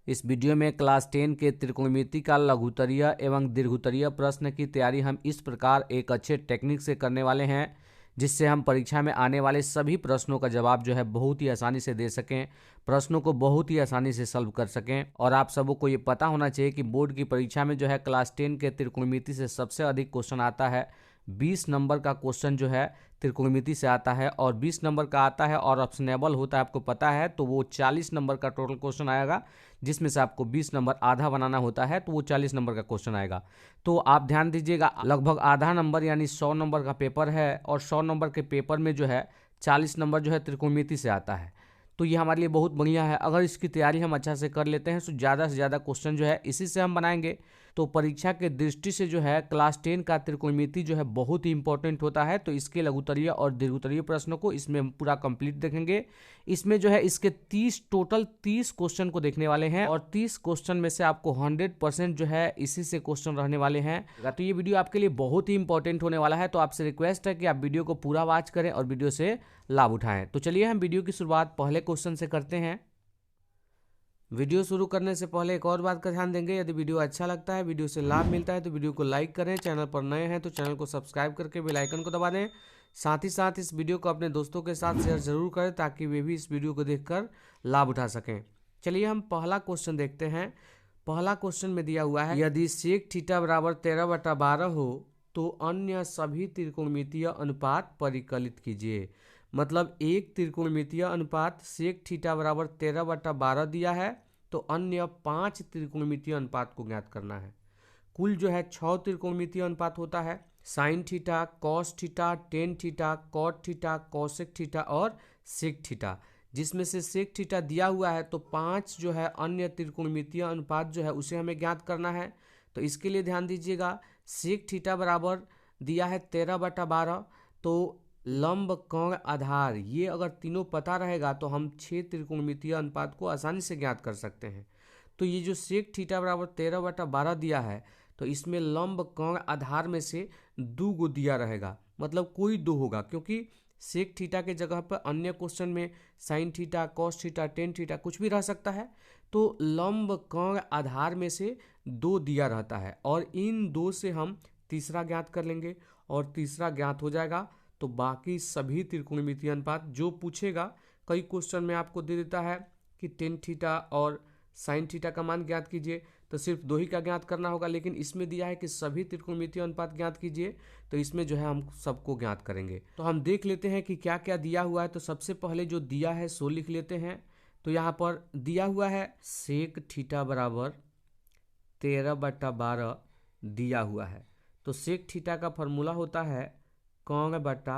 इस वीडियो में क्लास 10 के त्रिकोणमिति का लघुत्तरीय एवं दीर्घोत्तरीय प्रश्न की तैयारी हम इस प्रकार एक अच्छे टेक्निक से करने वाले हैं जिससे हम परीक्षा में आने वाले सभी प्रश्नों का जवाब जो है बहुत ही आसानी से दे सकें, प्रश्नों को बहुत ही आसानी से सॉल्व कर सकें। और आप सबको ये पता होना चाहिए कि बोर्ड की परीक्षा में जो है क्लास 10 के त्रिकोणमिति से सबसे अधिक क्वेश्चन आता है। 20 नंबर का क्वेश्चन जो है त्रिकोणमिति से आता है और 20 नंबर का आता है और ऑप्शनेबल होता है, आपको पता है, तो वो 40 नंबर का टोटल क्वेश्चन आएगा, जिसमें से आपको 20 नंबर आधा बनाना होता है, तो वो 40 नंबर का क्वेश्चन आएगा। तो आप ध्यान दीजिएगा, लगभग आधा नंबर यानी 100 नंबर का पेपर है और 100 नंबर के पेपर में जो है 40 नंबर जो है त्रिकोणमिति से आता है। तो ये हमारे लिए बहुत बढ़िया है। अगर इसकी तैयारी हम अच्छा से कर लेते हैं तो ज़्यादा से ज़्यादा क्वेश्चन जो है इसी से हम बनाएंगे। तो परीक्षा के दृष्टि से जो है क्लास 10 का त्रिकोणमिति जो है बहुत ही इंपॉर्टेंट होता है। तो इसके लघुत्तरीय और दीर्घोत्तरीय प्रश्नों को इसमें हम पूरा कंप्लीट देखेंगे। इसमें जो है इसके 30 टोटल 30 क्वेश्चन को देखने वाले हैं और 30 क्वेश्चन में से आपको 100% जो है इसी से क्वेश्चन रहने वाले हैं। तो ये वीडियो आपके लिए बहुत ही इंपॉर्टेंट होने वाला है। तो आपसे रिक्वेस्ट है कि आप वीडियो को पूरा वॉच करें और वीडियो से लाभ उठाएं। तो चलिए हम वीडियो की शुरुआत पहले क्वेश्चन से करते हैं। वीडियो शुरू करने से पहले एक और बात का ध्यान देंगे, यदि वीडियो अच्छा लगता है, वीडियो से लाभ मिलता है तो वीडियो को लाइक करें, चैनल पर नए हैं तो चैनल को सब्सक्राइब करके बेल आइकन को दबा दें। साथ ही साथ इस वीडियो को अपने दोस्तों के साथ शेयर जरूर करें ताकि वे भी इस वीडियो को देखकर लाभ उठा सकें। चलिए हम पहला क्वेश्चन देखते हैं। पहला क्वेश्चन में दिया हुआ है, यदि सेक थीटा बराबर 13/12 हो तो अन्य सभी त्रिकोणमितीय अनुपात परिकलित कीजिए। मतलब एक त्रिकोणमितीय अनुपात सेक थीटा बराबर 13/12 दिया है, तो अन्य 5 त्रिकोणमितीय अनुपात को ज्ञात करना है। कुल जो है 6 त्रिकोणमितीय अनुपात होता है, sine theta, cos theta, tan theta, cot theta, cosec theta और सेक थीटा, जिसमें से सेक थीटा दिया हुआ है, तो 5 जो है अन्य त्रिकोणमितीय अनुपात जो है उसे हमें ज्ञात करना है। तो इसके लिए ध्यान दीजिएगा, सेक थीटा बराबर दिया है 13/12, तो लंब कोण आधार ये अगर तीनों पता रहेगा तो हम 6 त्रिकोणमितीय अनुपात को आसानी से ज्ञात कर सकते हैं। तो ये जो सेक थीटा बराबर 13/12 दिया है, तो इसमें लंब कोण आधार में से 2 गो दिया रहेगा, मतलब कोई 2 होगा, क्योंकि सेक थीटा के जगह पर अन्य क्वेश्चन में sign theta, cos theta, tan theta कुछ भी रह सकता है। तो लंब कोण आधार में से 2 दिया रहता है और इन 2 से हम तीसरा ज्ञात कर लेंगे और तीसरा ज्ञात हो जाएगा तो बाकी सभी त्रिकोणमितीय अनुपात जो पूछेगा, कई क्वेश्चन में आपको दे देता है कि टेन थीटा और साइन थीटा का मान ज्ञात कीजिए, तो सिर्फ 2 ही का ज्ञात करना होगा, लेकिन इसमें दिया है कि सभी त्रिकोणमितीय अनुपात ज्ञात कीजिए, तो इसमें जो है हम सबको ज्ञात करेंगे। तो हम देख लेते हैं कि क्या क्या दिया हुआ है। तो सबसे पहले जो दिया है सो लिख लेते हैं। तो यहाँ पर दिया हुआ है सेक थीटा बराबर 13/12 दिया हुआ है। तो सेक थीटा का फॉर्मूला होता है कोण बटा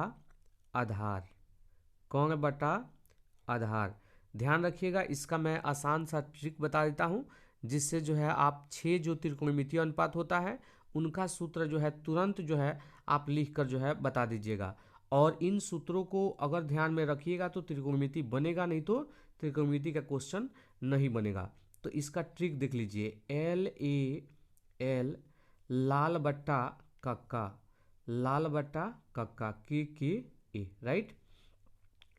आधार, कोण बटा आधार। ध्यान रखिएगा, इसका मैं आसान सा ट्रिक बता देता हूँ, जिससे जो है आप 6 जो त्रिकोणमितीय अनुपात होता है उनका सूत्र जो है तुरंत जो है आप लिख कर जो है बता दीजिएगा। और इन सूत्रों को अगर ध्यान में रखिएगा तो त्रिकोणमिति बनेगा, नहीं तो त्रिकोणमिति का क्वेश्चन नहीं बनेगा। तो इसका ट्रिक देख लीजिए, LAL लाल बट्टा कक्का, लाल बट्टा कक्का, KKA, राइट।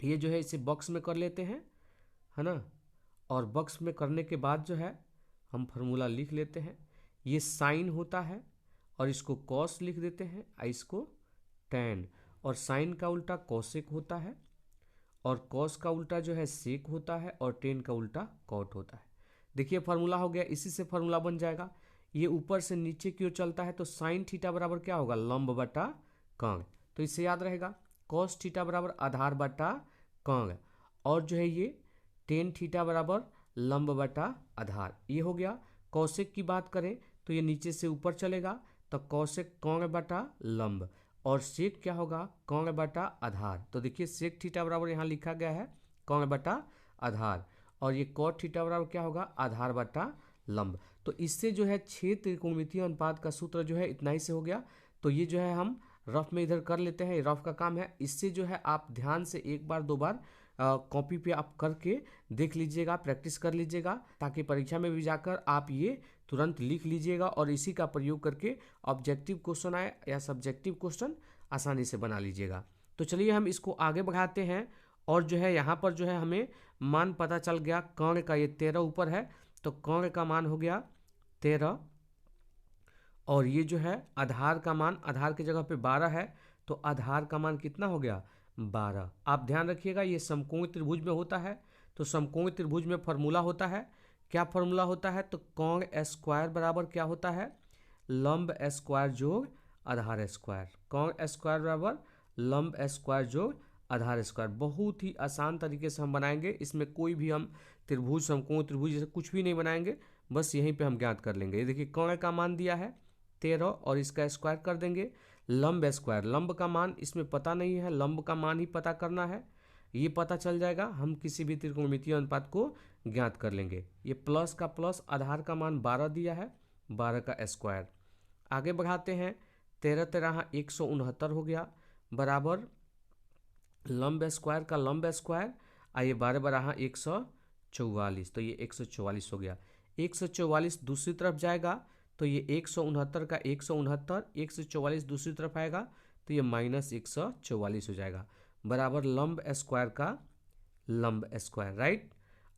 ये जो है इसे बॉक्स में कर लेते हैं, है ना। और बॉक्स में करने के बाद जो है हम फार्मूला लिख लेते हैं। ये साइन होता है और इसको कॉस लिख देते हैं, इसको टैन, और साइन का उल्टा कॉसेक होता है और कॉस का उल्टा जो है सेक होता है और टेन का उल्टा कॉट होता है। देखिए फार्मूला हो गया, इसी से फार्मूला बन जाएगा। ये ऊपर से नीचे की ओर चलता है, तो साइन थीटा बराबर क्या होगा, लंब बटा कोण। तो इससे याद रहेगा कॉस थीटा बराबर आधार बटा कोण, और जो है ये टेन थीटा बराबर लंब बटा आधार। ये हो गया। कौशिक की बात करें तो ये नीचे से ऊपर चलेगा, तो कौशिक कोण बटा लंब, और सेक क्या होगा, कोण बटा आधार। तो देखिए सेक थीटा बराबर यहाँ लिखा गया है कोण बटा आधार, और ये कॉट थीटा बराबर क्या होगा, आधार बटा लंब। तो इससे जो है 6 त्रिकोणमितीय अनुपात का सूत्र जो है इतना ही से हो गया। तो ये जो है हम रफ में इधर कर लेते हैं, रफ का काम है। इससे जो है आप ध्यान से एक बार 2 बार कॉपी पे आप करके देख लीजिएगा, प्रैक्टिस कर लीजिएगा, ताकि परीक्षा में भी जाकर आप ये तुरंत लिख लीजिएगा और इसी का प्रयोग करके ऑब्जेक्टिव क्वेश्चन आए या सब्जेक्टिव क्वेश्चन आसानी से बना लीजिएगा। तो चलिए हम इसको आगे बढ़ाते हैं। और जो है यहाँ पर जो है हमें मान पता चल गया, कोण का ये 13 ऊपर है, तो कोण का मान हो गया 13, और ये जो है आधार का मान, आधार की जगह पे 12 है, तो आधार का मान कितना हो गया 12। आप ध्यान रखिएगा ये समकोणी त्रिभुज में होता है, तो समकोणी त्रिभुज में फॉर्मूला होता है, क्या फॉर्मूला होता है, तो कोण स्क्वायर बराबर क्या होता है, लंब स्क्वायर जोड़ आधार स्क्वायर। कोण स्क्वायर बराबर लंब स्क्वायर जोड़ आधार स्क्वायर। बहुत ही आसान तरीके से हम बनाएंगे, इसमें कोई भी हम त्रिभुज, समकोण त्रिभुज जैसे कुछ भी नहीं बनाएंगे, बस यहीं पे हम ज्ञात कर लेंगे। ये देखिए कोण का मान दिया है 13 और इसका स्क्वायर कर देंगे। लंब स्क्वायर, लंब का मान इसमें पता नहीं है, लंब का मान ही पता करना है, ये पता चल जाएगा, हम किसी भी त्रिकोणमितीय अनुपात को ज्ञात कर लेंगे। ये प्लस का प्लस, आधार का मान 12 दिया है, 12 का स्क्वायर। आगे बढ़ाते हैं, 13 13 169 हो गया, बराबर लंब स्क्वायर का लंब स्क्वायर, आइए 12 12 144, तो ये 144 हो गया। 144 दूसरी तरफ जाएगा तो ये 169 का 169, 144 दूसरी तरफ आएगा तो ये माइनस 144 हो जाएगा, बराबर लंब स्क्वायर का लंब स्क्वायर, राइट।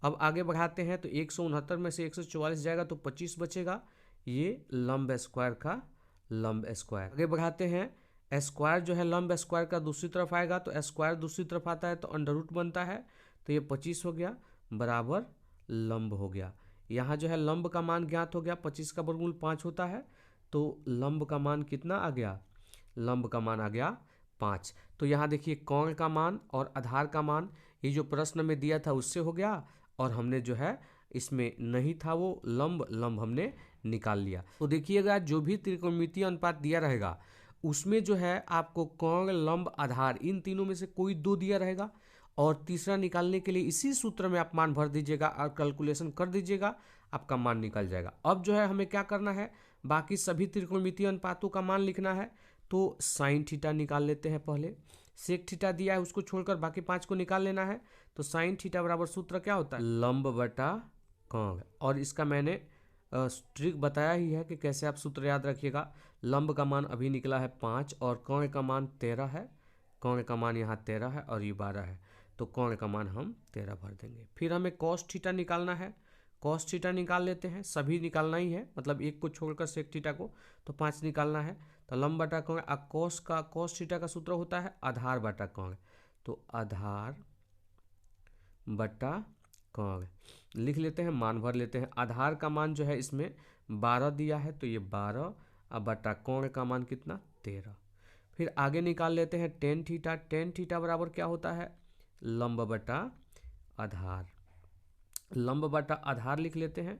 अब आगे बढ़ाते हैं, तो 169 में से 144 जाएगा तो 25 बचेगा, ये लंब स्क्वायर का लंब स्क्वायर। आगे बढ़ाते हैं, स्क्वायर जो है लंब स्क्वायर का दूसरी तरफ आएगा, तो स्क्वायर दूसरी तरफ आता है तो अंडर रूट बनता है, तो ये 25 हो गया, बराबर लंब हो गया। यहाँ जो है लंब का मान ज्ञात हो गया, 25 का वर्गमूल 5 होता है, तो लंब का मान कितना आ गया, लंब का मान आ गया 5। तो यहाँ देखिए कोण का मान और आधार का मान, ये जो प्रश्न में दिया था उससे हो गया, और हमने जो है इसमें नहीं था वो लंब हमने निकाल लिया। तो देखिएगा जो भी त्रिकोणमितीय अनुपात दिया रहेगा उसमें जो है आपको कोण, लंब, आधार, इन तीनों में से कोई दो दिया रहेगा, और तीसरा निकालने के लिए इसी सूत्र में आप मान भर दीजिएगा और कैलकुलेशन कर दीजिएगा, आपका मान निकल जाएगा। अब जो है हमें क्या करना है, बाकी सभी त्रिकोणमितीय अनुपातों का मान लिखना है, तो साइन थीटा निकाल लेते हैं पहले। सेक थीटा दिया है उसको छोड़कर बाकी 5 को निकाल लेना है, तो साइन थीटा बराबर सूत्र क्या होता है, लंब बटा कोण। और इसका मैंने ट्रिक बताया ही है कि कैसे आप सूत्र याद रखिएगा। लंब का मान अभी निकला है 5 और कोण का मान 13 है, कोण का मान यहाँ 13 है और ये 12 है, तो कोण का मान हम 13 भर देंगे। फिर हमें कॉस थीटा निकालना है, कॉस थीटा निकाल लेते हैं, सभी निकालना ही है, मतलब एक को छोड़कर सेक थीटा को, तो 5 निकालना है, तो लंब बटा कोण। कॉस थीटा का सूत्र होता है आधार बटा कोण, तो आधार बटा कोण लिख लेते हैं, मान भर लेते हैं। आधार का मान जो है इसमें 12 दिया है, तो ये 12, अब बटा कोण का मान कितना 13। फिर आगे निकाल लेते हैं टेन थीटा, टेन थीटा बराबर क्या होता है, लंब बटा आधार, लंब बटा आधार लिख लेते हैं,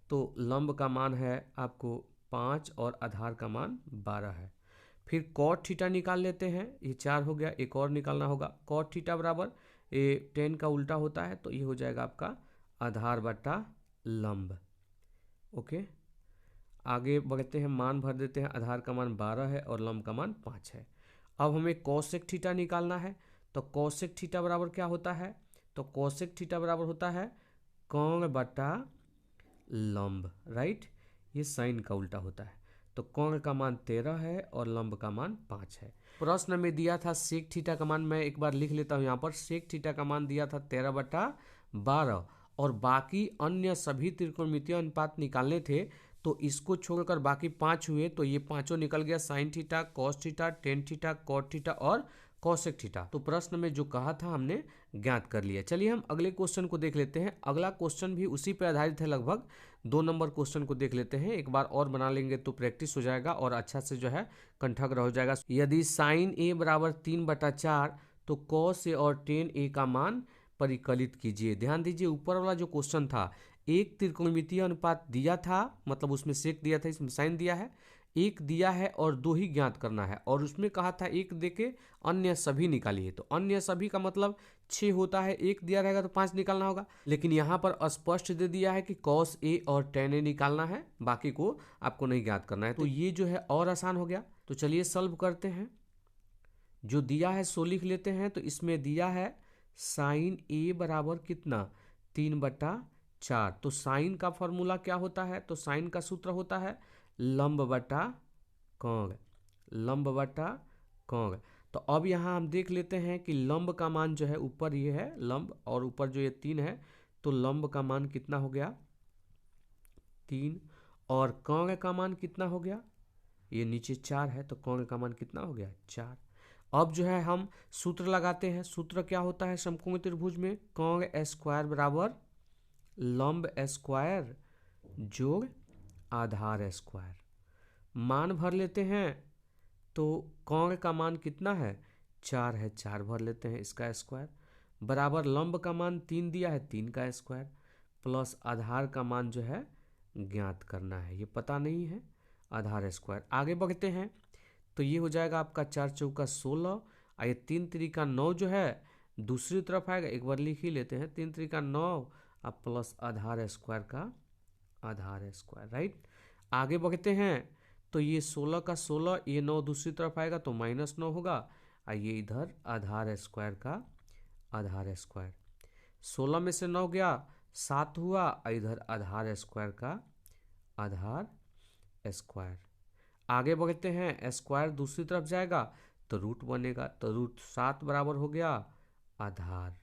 तो लंब का मान है आपको 5 और आधार का मान 12 है। फिर कॉट थीटा निकाल लेते हैं, ये 4 हो गया, एक और निकालना होगा। कॉट थीटा बराबर ये 10 का उल्टा होता है, तो ये हो जाएगा आपका आधार बटा लंब। ओके, आगे बढ़ते हैं, मान भर देते हैं, आधार का मान 12 है और लंब का मान 5 है। अब हमें कोसेक थीटा निकालना है, तो कोसेक थीटा बराबर क्या होता है, तो कोसेक थीटा बराबर होता है कोण बटा लंब, राइट, ये साइन का उल्टा होता है। तो कोण का मान 13 है और लंब का मान 5 है। प्रश्न में दिया था सेक थीटा का मान, मैं एक बार लिख लेता हूँ यहाँ पर, सेक थीटा का मान दिया था 13 बटा 12, और बाकी अन्य सभी त्रिकोणमितीय अनुपात निकालने थे, तो इसको छोड़कर बाकी 5 हुए, तो ये पांचों निकल गया, sine theta, cos theta, tan theta, cot theta और कॉसेक थीटा। तो प्रश्न में जो कहा था हमने ज्ञात कर लिया। चलिए हम अगले क्वेश्चन को देख लेते हैं। अगला क्वेश्चन भी उसी पर आधारित है, लगभग 2 नंबर क्वेश्चन को देख लेते हैं, एक बार और बना लेंगे तो प्रैक्टिस हो जाएगा और अच्छा से जो है कंठग्रह हो जाएगा। यदि साइन ए बराबर 3/4, तो कॉस ए और टेन ए का मान परिकलित कीजिए। ध्यान दीजिए, ऊपर वाला जो क्वेश्चन था, एक त्रिकोणमितीय अनुपात दिया था, मतलब उसमें सेक दिया था, इसमें साइन दिया है, एक दिया है और 2 ही ज्ञात करना है, और उसमें कहा था एक देके अन्य सभी निकालिए। तो अन्य सभी का मतलब 6 होता है, एक दिया रहेगा तो 5 निकालना होगा, लेकिन यहाँ पर स्पष्ट दे दिया है कि कॉस ए और टेन ए निकालना है, बाकी को आपको नहीं ज्ञात करना है। तो ये जो है और आसान हो गया। तो चलिए सॉल्व करते हैं, जो दिया है सो लिख लेते हैं। तो इसमें दिया है साइन ए बराबर कितना 3/4, तो साइन का फॉर्मूला क्या होता है, तो साइन का सूत्र होता है लंब बटा कोण, लंब बटा कोण। तो अब यहाँ हम देख लेते हैं कि लंब का मान जो है ऊपर ये है लंब, और ऊपर जो ये 3 है, तो लंब का मान कितना हो गया 3 और कौन का मान कितना हो गया, ये नीचे 4 है तो कौन का मान कितना हो गया 4। अब जो है हम सूत्र लगाते हैं। सूत्र क्या होता है समकोणीय त्रिभुज में, कौन स्क्वायर बराबर लंब स्क्वायर जोड़ आधार स्क्वायर। मान भर लेते हैं तो कौन का मान कितना है 4 है, 4 भर लेते हैं इसका स्क्वायर बराबर लंब का मान 3 दिया है 3 का स्क्वायर प्लस आधार का मान जो है ज्ञात करना है, ये पता नहीं है आधार स्क्वायर। आगे बढ़ते हैं तो ये हो जाएगा आपका 4 चौका 16 और ये 3 त्रिका 9 जो है दूसरी तरफ आएगा, एक बार लिख ही लेते हैं 3 त्रिका 9 और प्लस आधार स्क्वायर का आधार स्क्वायर, राइट। आगे बढ़ते हैं तो ये 16 का 16, ये 9 दूसरी तरफ आएगा तो -9 होगा और ये इधर आधार स्क्वायर का आधार स्क्वायर। 16 में से 9 गया 7 हुआ और इधर आधार स्क्वायर का आधार स्क्वायर। आगे बढ़ते हैं स्क्वायर दूसरी तरफ जाएगा तो रूट बनेगा तो √7 बराबर हो गया आधार।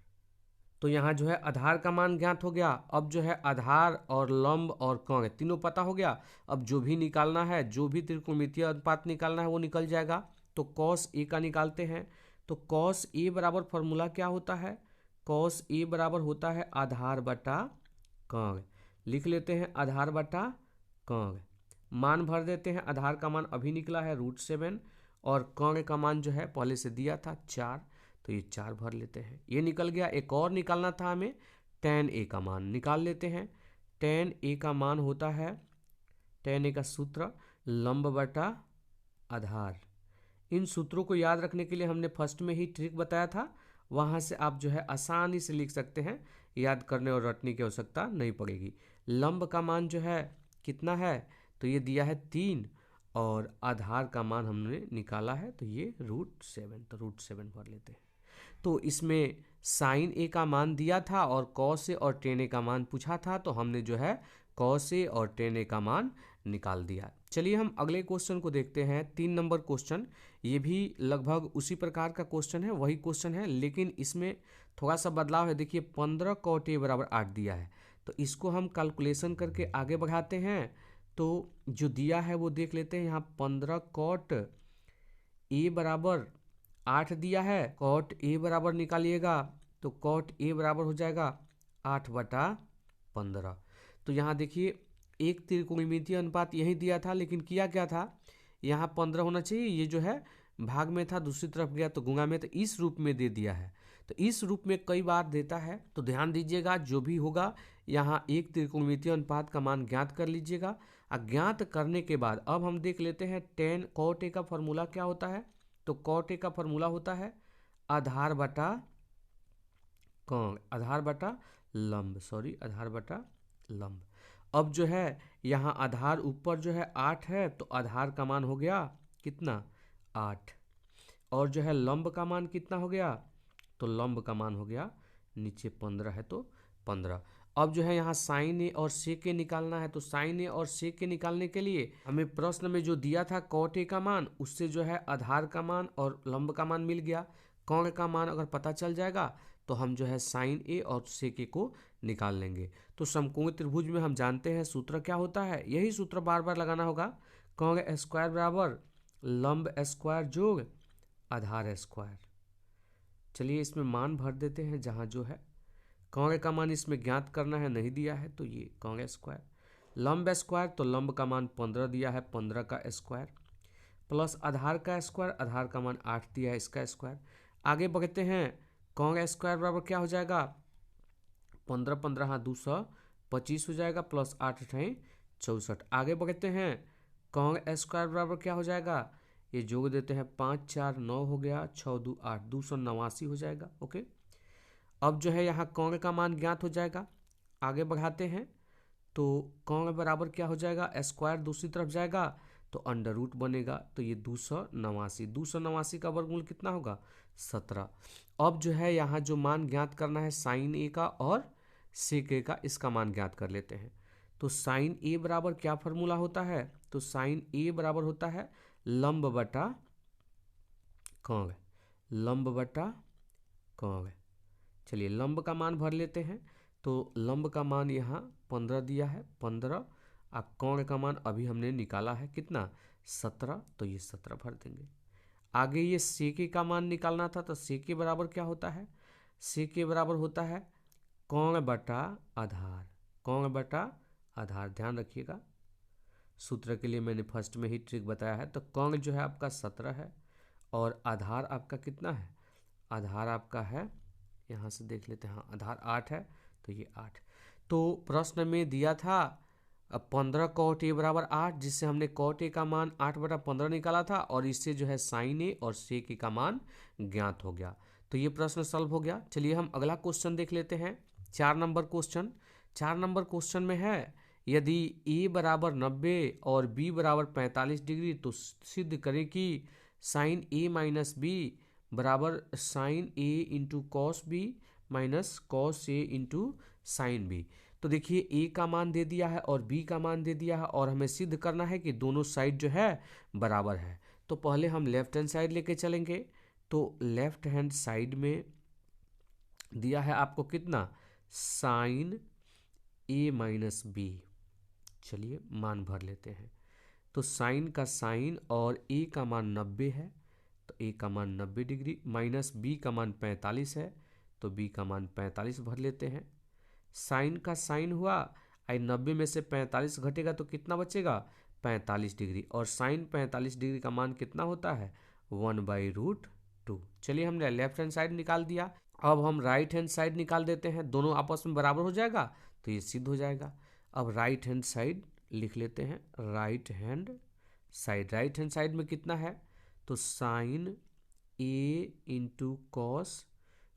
तो यहाँ जो है आधार का मान ज्ञात हो गया। अब जो है आधार और लंब और कौन तीनों पता हो गया। अब जो भी निकालना है, जो भी त्रिकोणमितीय अनुपात निकालना है वो निकल जाएगा। तो cos a का निकालते हैं तो cos a बराबर फॉर्मूला क्या होता है, cos a बराबर होता है आधार बटा कौन। लिख लेते हैं आधार बटा कौन, मान भर देते हैं। आधार का मान अभी निकला है √7 और कौन का मान जो है पहले से दिया था 4 तो ये 4 भर लेते हैं, ये निकल गया। एक और निकालना था हमें, tan a का मान निकाल लेते हैं। tan a का मान होता है, tan a का सूत्र लंब बटा आधार। इन सूत्रों को याद रखने के लिए हमने फर्स्ट में ही ट्रिक बताया था, वहाँ से आप जो है आसानी से लिख सकते हैं, याद करने और रटने की आवश्यकता नहीं पड़ेगी। लंब का मान जो है कितना है तो ये दिया है 3 और आधार का मान हमने निकाला है तो ये √7, तो √7 भर लेते हैं। तो इसमें sin a का मान दिया था और cos a और tan a का मान पूछा था तो हमने जो है cos a और tan a का मान निकाल दिया। चलिए हम अगले क्वेश्चन को देखते हैं, 3 नंबर क्वेश्चन। ये भी लगभग उसी प्रकार का क्वेश्चन है, वही क्वेश्चन है लेकिन इसमें थोड़ा सा बदलाव है। देखिए 15 cot a बराबर 8 दिया है तो इसको हम कैलकुलेशन करके आगे बढ़ाते हैं। तो जो दिया है वो देख लेते हैं। यहाँ 15 cot a बराबर 8 दिया है, cot a बराबर निकालिएगा तो cot a बराबर हो जाएगा 8 बटा 15। तो यहाँ देखिए एक त्रिकोणमितीय अनुपात यही दिया था लेकिन किया क्या था, यहाँ 15 होना चाहिए, ये जो है भाग में था दूसरी तरफ गया तो गुणा में, तो इस रूप में दे दिया है। तो इस रूप में कई बार देता है तो ध्यान दीजिएगा, जो भी होगा यहाँ एक त्रिकोणमितीय अनुपात का मान ज्ञात कर लीजिएगा। अज्ञात करने के बाद अब हम देख लेते हैं tan cot a का फॉर्मूला क्या होता है। तो cot a का फॉर्मूला होता है आधार बटा कौन, आधार बटा लंब, सॉरी आधार बटा लंब। अब जो है यहाँ आधार ऊपर जो है 8 है तो आधार का मान हो गया कितना 8 और जो है लंब का मान कितना हो गया तो लंब का मान हो गया नीचे 15 है तो 15। अब जो है यहाँ sin a और sec a निकालना है तो sin a और sec a निकालने के लिए हमें प्रश्न में जो दिया था cot a का मान, उससे जो है आधार का मान और लंब का मान मिल गया। कौन का मान अगर पता चल जाएगा तो हम जो है sin a और sec a को निकाल लेंगे। तो समकोणीय त्रिभुज में हम जानते हैं सूत्र क्या होता है, यही सूत्र बार बार लगाना होगा। कौन स्क्वायर बराबर लंब स्क्वायर जोड़ आधार स्क्वायर। चलिए इसमें मान भर देते हैं, जहाँ जो है कौन का मान इसमें ज्ञात करना है, नहीं दिया है तो ये कौन स्क्वायर। लंब स्क्वायर तो लंब का मान 15 दिया है, 15 का स्क्वायर प्लस आधार का स्क्वायर, आधार का मान 8 दिया है, इसका स्क्वायर। आगे बढ़ते हैं, कौन स्क्वायर बराबर क्या हो जाएगा 15 15 हाँ 225 हो जाएगा प्लस 8 × 64। आगे बढ़ते हैं, कौन स्क्वायर बराबर क्या हो जाएगा, ये जोड़ देते हैं 5 4 9 हो गया, 6 2 8 289 हो जाएगा। ओके, अब जो है यहाँ कौन का मान ज्ञात हो जाएगा। आगे बढ़ाते हैं तो कौन बराबर क्या हो जाएगा, स्क्वायर दूसरी तरफ जाएगा तो अंडर रूट बनेगा तो ये 289 का वर्गमूल कितना होगा 17। अब जो है यहाँ जो मान ज्ञात करना है sin a का और sec a का, इसका मान ज्ञात कर लेते हैं। तो sin a बराबर क्या फॉर्मूला होता है, तो sin a बराबर होता है लंब बटा कौन, लंब बटा कौन। चलिए लंब का मान भर लेते हैं। तो लंब का मान यहाँ 15 दिया है, 15 कोण का मान अभी हमने निकाला है कितना 17, तो ये 17 भर देंगे। आगे ये सेके का मान निकालना था, तो सेके बराबर क्या होता है, सेके बराबर होता है कोण बटा आधार, कोण बटा आधार। ध्यान रखिएगा, सूत्र के लिए मैंने फर्स्ट में ही ट्रिक बताया है। तो कोण जो है आपका 17 है और आधार आपका कितना है, आधार आपका है, यहाँ से देख लेते हैं, हाँ आधार 8 है, तो ये 8। तो प्रश्न में दिया था 15 cot a बराबर 8, जिससे हमने cot a का मान 8/15 निकाला था और इससे जो है sin a और sec a का मान ज्ञात हो गया। तो ये प्रश्न सॉल्व हो गया। चलिए हम अगला क्वेश्चन देख लेते हैं। 4 नंबर क्वेश्चन, 4 नंबर क्वेश्चन में है यदि a बराबर 90 और b बराबर 45 डिग्री तो सिद्ध करें कि साइन a माइनस बी बराबर sine a into cos B minus cos a into sine B. तो देखिए a का मान दे दिया है और b का मान दे दिया है और हमें सिद्ध करना है कि दोनों साइड जो है बराबर है। तो पहले हम लेफ्ट हैंड साइड लेके चलेंगे। तो लेफ्ट हैंड साइड में दिया है आपको कितना, साइन a माइनस बी। चलिए मान भर लेते हैं। तो साइन का साइन और a का मान 90 है, तो a का मान 90 डिग्री, माइनस b का मान 45 है, तो b का मान 45 भर लेते हैं। साइन का साइन हुआ, आई 90 में से 45 घटेगा तो कितना बचेगा, 45 डिग्री, और साइन 45 डिग्री का मान कितना होता है, 1/√2। चलिए हमने लेफ्ट हैंड साइड निकाल दिया। अब हम राइट हैंड साइड निकाल देते हैं, दोनों आपस में बराबर हो जाएगा तो ये सिद्ध हो जाएगा। अब राइट हैंड साइड लिख लेते हैं, right hand side, right hand side में कितना है, तो sine a into cos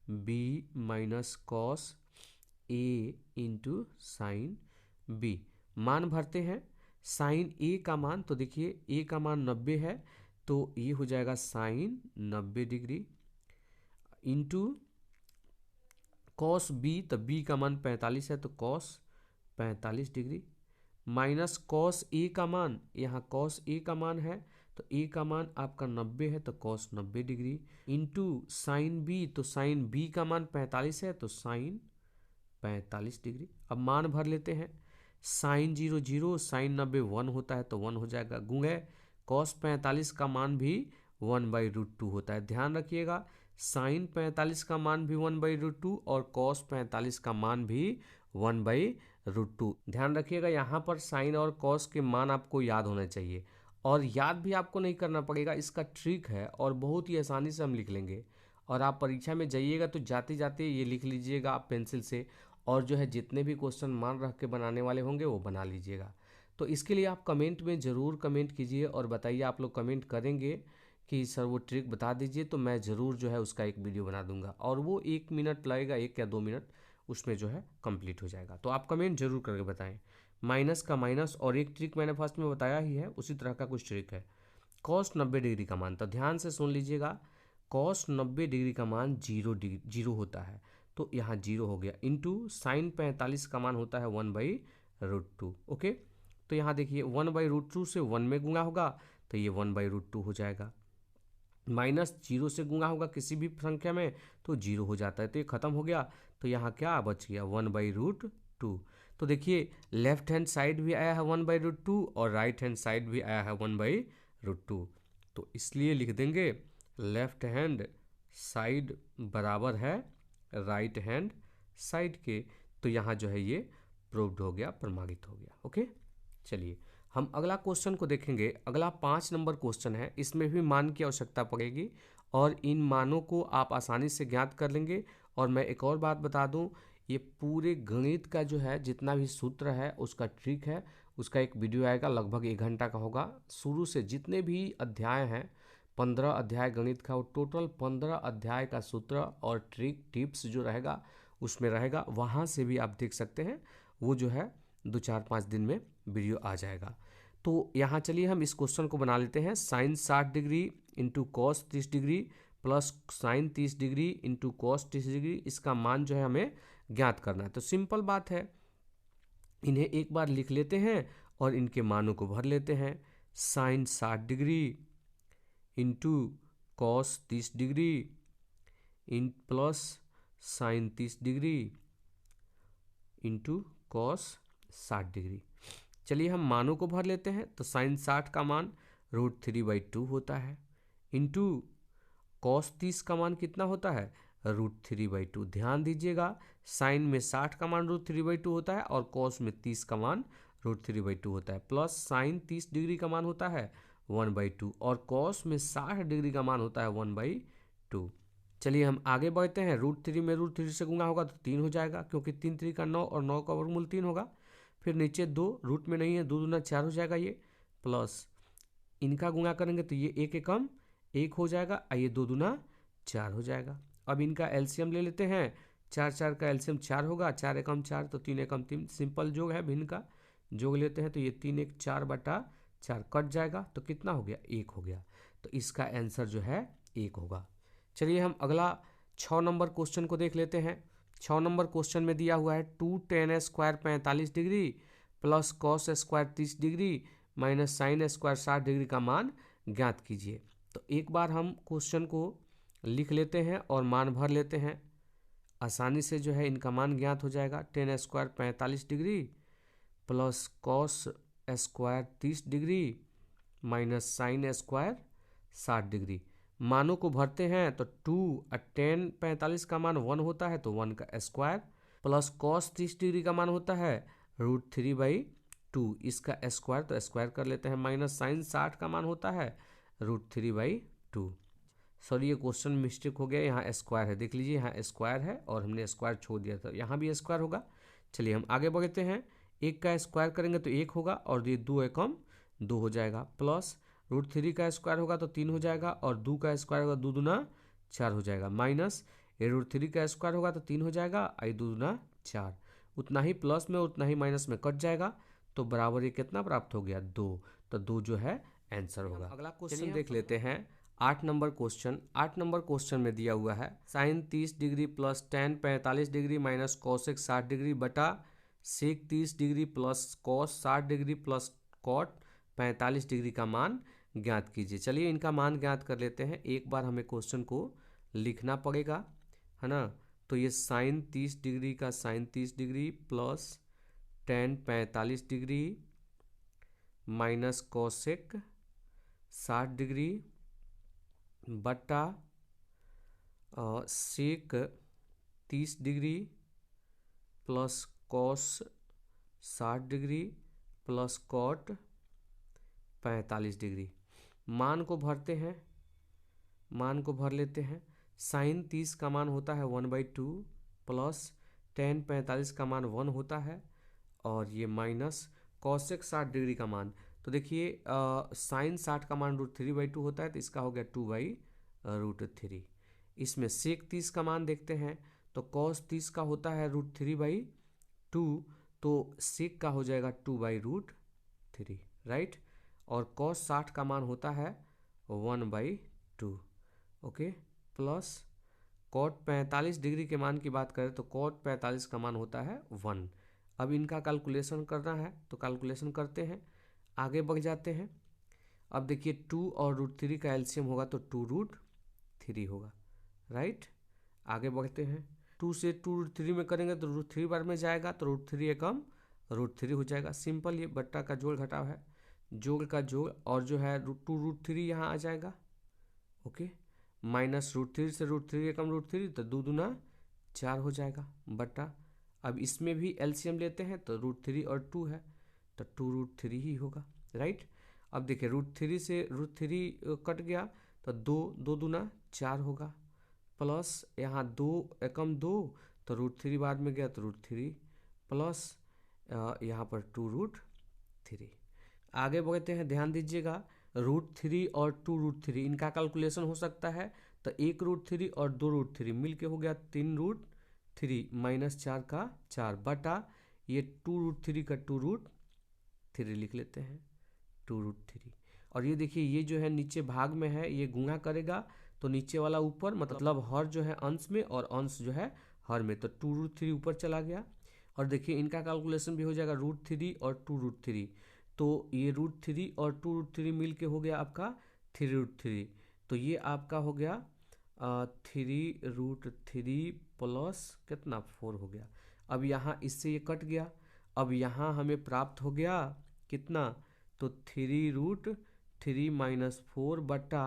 B minus cos a into sine B. मान भरते हैं। साइन a का मान, तो देखिए a का मान 90 है, तो ये हो जाएगा sine 90 degree into cos b, तो b का मान 45 है, तो cos 45 degree minus cos a का मान, यहाँ कॉस a का मान है, तो a का मान आपका 90 है, तो cos 90 degree into sign b, तो साइन b का मान 45 है, तो साइन 45 डिग्री। अब मान भर लेते हैं। साइन 0 0, साइन 90 1 होता है, तो 1 हो जाएगा, गुणे कॉस 45 का मान भी 1/√2 होता है। ध्यान रखिएगा, साइन 45 का मान भी 1/√2 और कॉस 45 का मान भी 1/√2। ध्यान रखिएगा, यहाँ पर साइन और कॉस के मान आपको याद होना चाहिए, और याद भी आपको नहीं करना पड़ेगा, इसका ट्रिक है और बहुत ही आसानी से हम लिख लेंगे। और आप परीक्षा में जाइएगा तो जाते जाते ये लिख लीजिएगा आप पेंसिल से, और जो है जितने भी क्वेश्चन मान रख के बनाने वाले होंगे वो बना लीजिएगा। तो इसके लिए आप कमेंट में ज़रूर कमेंट कीजिए और बताइए, आप लोग कमेंट करेंगे कि सर वो ट्रिक बता दीजिए, तो मैं ज़रूर जो है उसका एक वीडियो बना दूंगा, और वो 1 मिनट लगेगा, 1 या 2 मिनट उसमें जो है कंप्लीट हो जाएगा। तो आप कमेंट जरूर करके बताएं। माइनस का माइनस, और एक ट्रिक मैंने फर्स्ट में बताया ही है, उसी तरह का कुछ ट्रिक है। कॉस 90 डिग्री का मान, तो ध्यान से सुन लीजिएगा, कॉस 90 डिग्री का मान 0 होता है, तो यहाँ 0 हो गया, इंटू साइन 45 का मान होता है 1/√2। ओके, तो यहाँ देखिए 1/√2 से 1 में गुणा होगा, तो ये 1/√2 हो जाएगा। माइनस 0 से गुणा होगा किसी भी संख्या में तो 0 हो जाता है, तो ये खत्म हो गया। तो यहाँ क्या बच गया, 1/√2। तो देखिए लेफ्ट हैंड साइड भी आया है 1/√2 और राइट हैंड साइड भी आया है 1/√2। तो इसलिए लिख देंगे लेफ्ट हैंड साइड बराबर है राइट हैंड साइड के। तो यहाँ जो है ये प्रूव्ड हो गया, प्रमाणित हो गया। ओके, चलिए हम अगला क्वेश्चन को देखेंगे। अगला 5 नंबर क्वेश्चन है, इसमें भी मान की आवश्यकता पड़ेगी और इन मानों को आप आसानी से ज्ञात कर लेंगे। और मैं एक और बात बता दूं, ये पूरे गणित का जो है जितना भी सूत्र है उसका ट्रिक है, उसका एक वीडियो आएगा, लगभग 1 घंटा का होगा। शुरू से जितने भी अध्याय हैं, 15 अध्याय गणित का, वो टोटल 15 अध्याय का सूत्र और ट्रिक टिप्स जो रहेगा उसमें रहेगा, वहाँ से भी आप देख सकते हैं। वो जो है 2-4-5 दिन में वीडियो आ जाएगा। तो यहाँ चलिए हम इस क्वेश्चन को बना लेते हैं। Sine 60 degree into cos 30 degree plus sine 30 degree into cos 30 degree, इसका मान जो है हमें ज्ञात करना है। तो सिंपल बात है, इन्हें एक बार लिख लेते हैं और इनके मानों को भर लेते हैं। Sine 60 degree into cos 30 degree in plus sine 30 degree into cos 60 degree. चलिए हम मानों को भर लेते हैं। तो साइन 60 का मान √3/2 होता है, इंटू कॉस 30 का मान कितना होता है, √3/2। ध्यान दीजिएगा, साइन में 60 का मान √3/2 होता है और कॉस में 30 का मान √3/2 होता है, प्लस साइन 30 डिग्री का मान होता है 1/2 और कॉस में 60 डिग्री का मान होता है 1/2। चलिए हम आगे बढ़ते हैं। √3 में √3 से गुणा होगा तो 3 हो जाएगा, क्योंकि 3 3 का 9 और 9 का वर्गमूल 3 होगा। फिर नीचे 2 रूट में नहीं है, 2 दूना 4 हो जाएगा ये, प्लस इनका गुणा करेंगे तो ये 1 एकम 1 हो जाएगा, ये 2 दूना 4 हो जाएगा। अब इनका एलसीएम ले लेते हैं। 4 4 का एलसीएम 4 होगा, 4 एकम 4 तो 3 एकम 3, सिंपल जोग है, भिन्न का जोग लेते हैं तो ये 3 1 4/4 कट जाएगा तो कितना हो गया, 1 हो गया। तो इसका आंसर जो है 1 होगा। चलिए हम अगला 6 नंबर क्वेश्चन को देख लेते हैं। 6 नंबर क्वेश्चन में दिया हुआ है 2 tan square 45 degree plus cos square 30 degree minus sine square 60 degree का मान ज्ञात कीजिए। तो एक बार हम क्वेश्चन को लिख लेते हैं और मान भर लेते हैं, आसानी से जो है इनका मान ज्ञात हो जाएगा। tan square 45 degree plus cos square 30 degree minus sine square 60 degree. मानों को भरते हैं तो 2 tan 45 का मान 1 होता है तो 1 का स्क्वायर, प्लस कॉस 30 डिग्री का मान होता है √3/2, इसका स्क्वायर तो स्क्वायर कर लेते हैं, माइनस साइन 60 का मान होता है √3/2। सॉरी ये क्वेश्चन मिस्टेक हो गया, यहाँ स्क्वायर है, देख लीजिए यहाँ स्क्वायर है और हमने स्क्वायर छोड़ दिया था, यहाँ भी स्क्वायर होगा। चलिए हम आगे बढ़ते हैं। 1 का स्क्वायर करेंगे तो 1 होगा और ये 2 एकम 2 हो जाएगा, प्लस √3 का स्क्वायर होगा तो 3 हो जाएगा और 2 का स्क्वायर होगा 2 दूना 4 हो जाएगा, माइनस ये √3 का स्क्वायर होगा तो 3 हो जाएगा, आई 2 दूना 4, उतना ही प्लस में उतना ही माइनस में कट जाएगा तो बराबर ये कितना प्राप्त हो गया, 2। तो 2 जो है आंसर होगा। अगला क्वेश्चन देख लेते हैं 8 नंबर क्वेश्चन। 8 नंबर क्वेश्चन में दिया हुआ है sine 30 degree plus tan 45 degree minus cosec 60 degree बटा sec 30 degree plus cos 60 degree plus cot 45 degree का मान ज्ञात कीजिए। चलिए इनका मान ज्ञात कर लेते हैं। एक बार हमें क्वेश्चन को लिखना पड़ेगा, है ना। तो ये साइन 30 डिग्री का sine 30 degree plus tan 45 degree minus cosec 60 degree बटा sec 30 degree plus cos 60 degree plus cot 45 degree. मान को भरते हैं, मान को भर लेते हैं। साइन 30 का मान होता है 1/2 प्लस tan 45 का मान 1 होता है और ये माइनस कॉसेक 60 डिग्री का मान। तो देखिए साइन 60 का मान √3/2 होता है तो इसका हो गया 2/√3। इसमें सेक 30 का मान देखते हैं तो कॉस 30 का होता है √3/2 तो सेक का हो जाएगा 2/√3, राइट। और कॉस 60 का मान होता है 1/2, ओके। प्लस कॉट 45 डिग्री के मान की बात करें तो कॉट 45 का मान होता है 1। अब इनका कैलकुलेशन करना है तो कैलकुलेशन करते हैं, आगे बढ़ जाते हैं। अब देखिए 2 और √3 का एलसीएम होगा तो 2√3 होगा, राइट। आगे बढ़ते हैं, 2 से 2√3 में करेंगे तो √3 बार में जाएगा तो √3 एकम √3 हो जाएगा। सिंपल, ये बट्टा का जोड़ घटाव है, जोड़ का जोड़, और जो है 2√3 यहाँ आ जाएगा, ओके। माइनस √3 से √3 एकम √3 तो 2 दूना 4 हो जाएगा बट्टा। अब इसमें भी एलसीएम लेते हैं तो √3 और 2 है तो 2√3 ही होगा, राइट। अब देखिए √3 से √3 कट गया तो 2 दूना 4 होगा, प्लस यहाँ 2 एकम 2 तो √3 बाद में गया तो √3 प्लस यहाँ पर 2√3। आगे बढ़ते हैं, ध्यान दीजिएगा। √3 और 2√3 इनका कैलकुलेशन हो सकता है तो 1√3 और 2√3 मिल के हो गया 3√3 माइनस 4 का 4 बटा ये 2√3 का 2√3 लिख लेते हैं 2√3। और ये देखिए ये जो है नीचे भाग में है, ये गुणा करेगा तो नीचे वाला ऊपर, मतलब हर जो है अंश में और अंश जो है हर में, तो 2√3 ऊपर चला गया। और देखिए इनका कैलकुलेशन भी हो जाएगा √3 और 2√3, तो ये √3 और 2√3 मिल के हो गया आपका 3√3, तो ये आपका हो गया 3√3 प्लस कितना 4 हो गया। अब यहाँ इससे ये कट गया, अब यहाँ हमें प्राप्त हो गया कितना, तो 3√3 - 4 बटा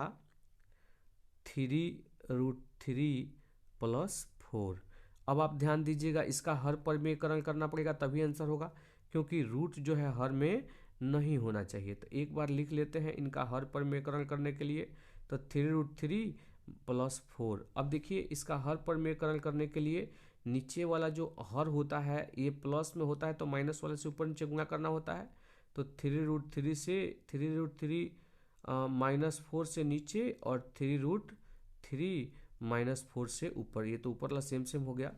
3√3 + 4। अब आप ध्यान दीजिएगा, इसका हर परमीकरण करना पड़ेगा तभी आंसर होगा, क्योंकि रूट जो है हर में नहीं होना चाहिए। तो एक बार लिख लेते हैं इनका हर परमीकरण करने के लिए, तो 3√3 + 4। अब देखिए इसका हर परमीकरण करने के लिए नीचे वाला जो हर होता है ये प्लस में होता है, तो माइनस वाले से ऊपर नीचे गुणा करना होता है। तो 3√3 से 3√3 -4 से नीचे और 3√3 -4 से ऊपर, ये तो ऊपर वाला सेम सेम हो गया।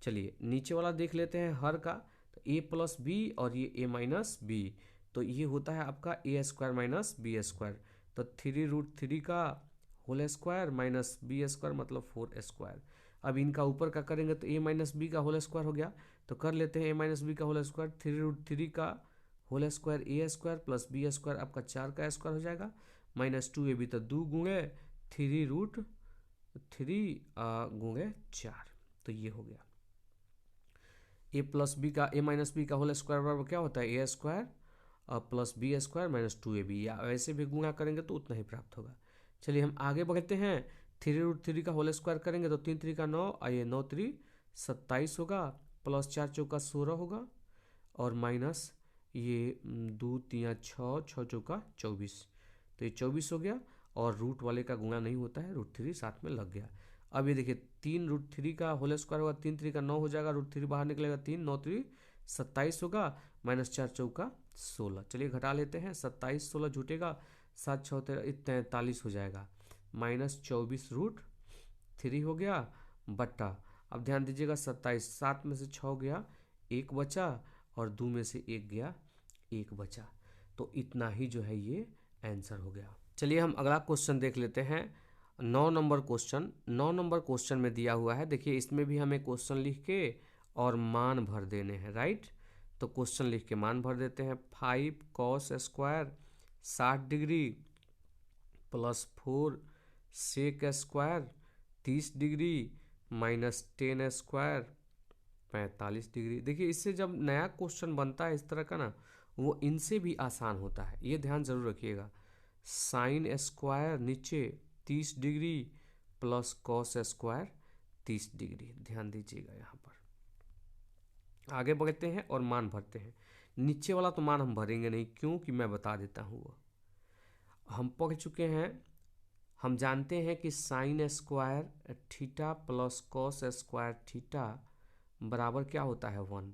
चलिए नीचे वाला देख लेते हैं हर का, तो a + b और ये a - b, तो ये होता है आपका a² - b²। तो 3√3 का होल स्क्वायर माइनस b² मतलब 4²। अब इनका ऊपर का करेंगे तो a - b का होल स्क्वायर हो गया, तो कर लेते हैं a - b का होल स्क्वायर। 3√3 का होल स्क्वायर a² + b² आपका 4 का स्क्वायर हो जाएगा, -2ab, तो 2 गुणे 3√3 गुणे 4, तो ये हो गया। a + b का होल स्क्वायर बराबर क्या होता है, a² + b² - 2ab, या वैसे भी गुणा करेंगे तो उतना ही प्राप्त होगा। चलिए हम आगे बढ़ते हैं। 3√3 का होल स्क्वायर करेंगे तो 3 3 का 9, आइए 9 3 27 होगा, + 4 चौका 16 होगा, और माइनस ये 2 3 6 6 चौका 24, तो ये 24 हो गया। और रूट वाले का गुणा नहीं होता है, √3 साथ में लग गया। अब ये देखिए 3√3 का होल स्क्वायर होगा, 3 3 का 9 हो जाएगा, √3 बाहर निकलेगा, 3 9 3 27 होगा, -4 चौका 16। चलिए घटा लेते हैं, 27 16 झूठेगा, 7 6 43 हो जाएगा, -24√3 हो गया बट्टा। अब ध्यान दीजिएगा 27, 7 में से 6 गया, 1 बचा, और 2 में से 1 गया, 1 बचा, तो इतना ही जो है ये आंसर हो गया। चलिए हम अगला क्वेश्चन देख लेते हैं। 9 नंबर क्वेश्चन में दिया हुआ है, देखिए इसमें भी हमें क्वेश्चन लिख के और मान भर देने हैं, राइट। तो क्वेश्चन लिख के मान भर देते हैं। 5 cos² 60 degree + 4 sec² 30 degree -10² 45 degree. देखिए इससे जब नया क्वेश्चन बनता है इस तरह का ना, वो इनसे भी आसान होता है, ये ध्यान जरूर रखिएगा। sin² नीचे 30 डिग्री + cos² 30 डिग्री, ध्यान दीजिएगा यहाँ पर। आगे बढ़ते हैं और मान भरते हैं। नीचे वाला तो मान हम भरेंगे नहीं, क्योंकि मैं बता देता हूँ, वो हम पढ़ चुके हैं। हम जानते हैं कि sin² थीटा + cos² थीटा बराबर क्या होता है, 1।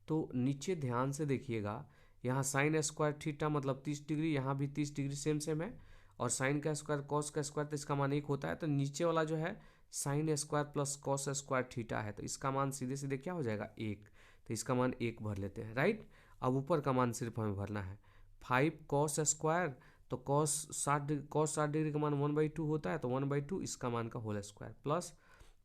तो नीचे ध्यान से देखिएगा, यहाँ sin² थीटा मतलब 30 डिग्री, यहाँ भी 30 डिग्री सेम सेम है, और sin का स्क्वायर cos का स्क्वायर, तो इसका मान 1 होता है। तो नीचे वाला जो है sin² + cos² थीटा है, तो इसका मान सीधे सीधे क्या हो जाएगा, 1। तो इसका मान 1 भर लेते हैं, राइट। अब ऊपर का मान सिर्फ हमें भरना है। 5 cos², तो cos 60 डिग्री का मान 1/2 होता है, तो 1/2 इसका मान का होल स्क्वायर, प्लस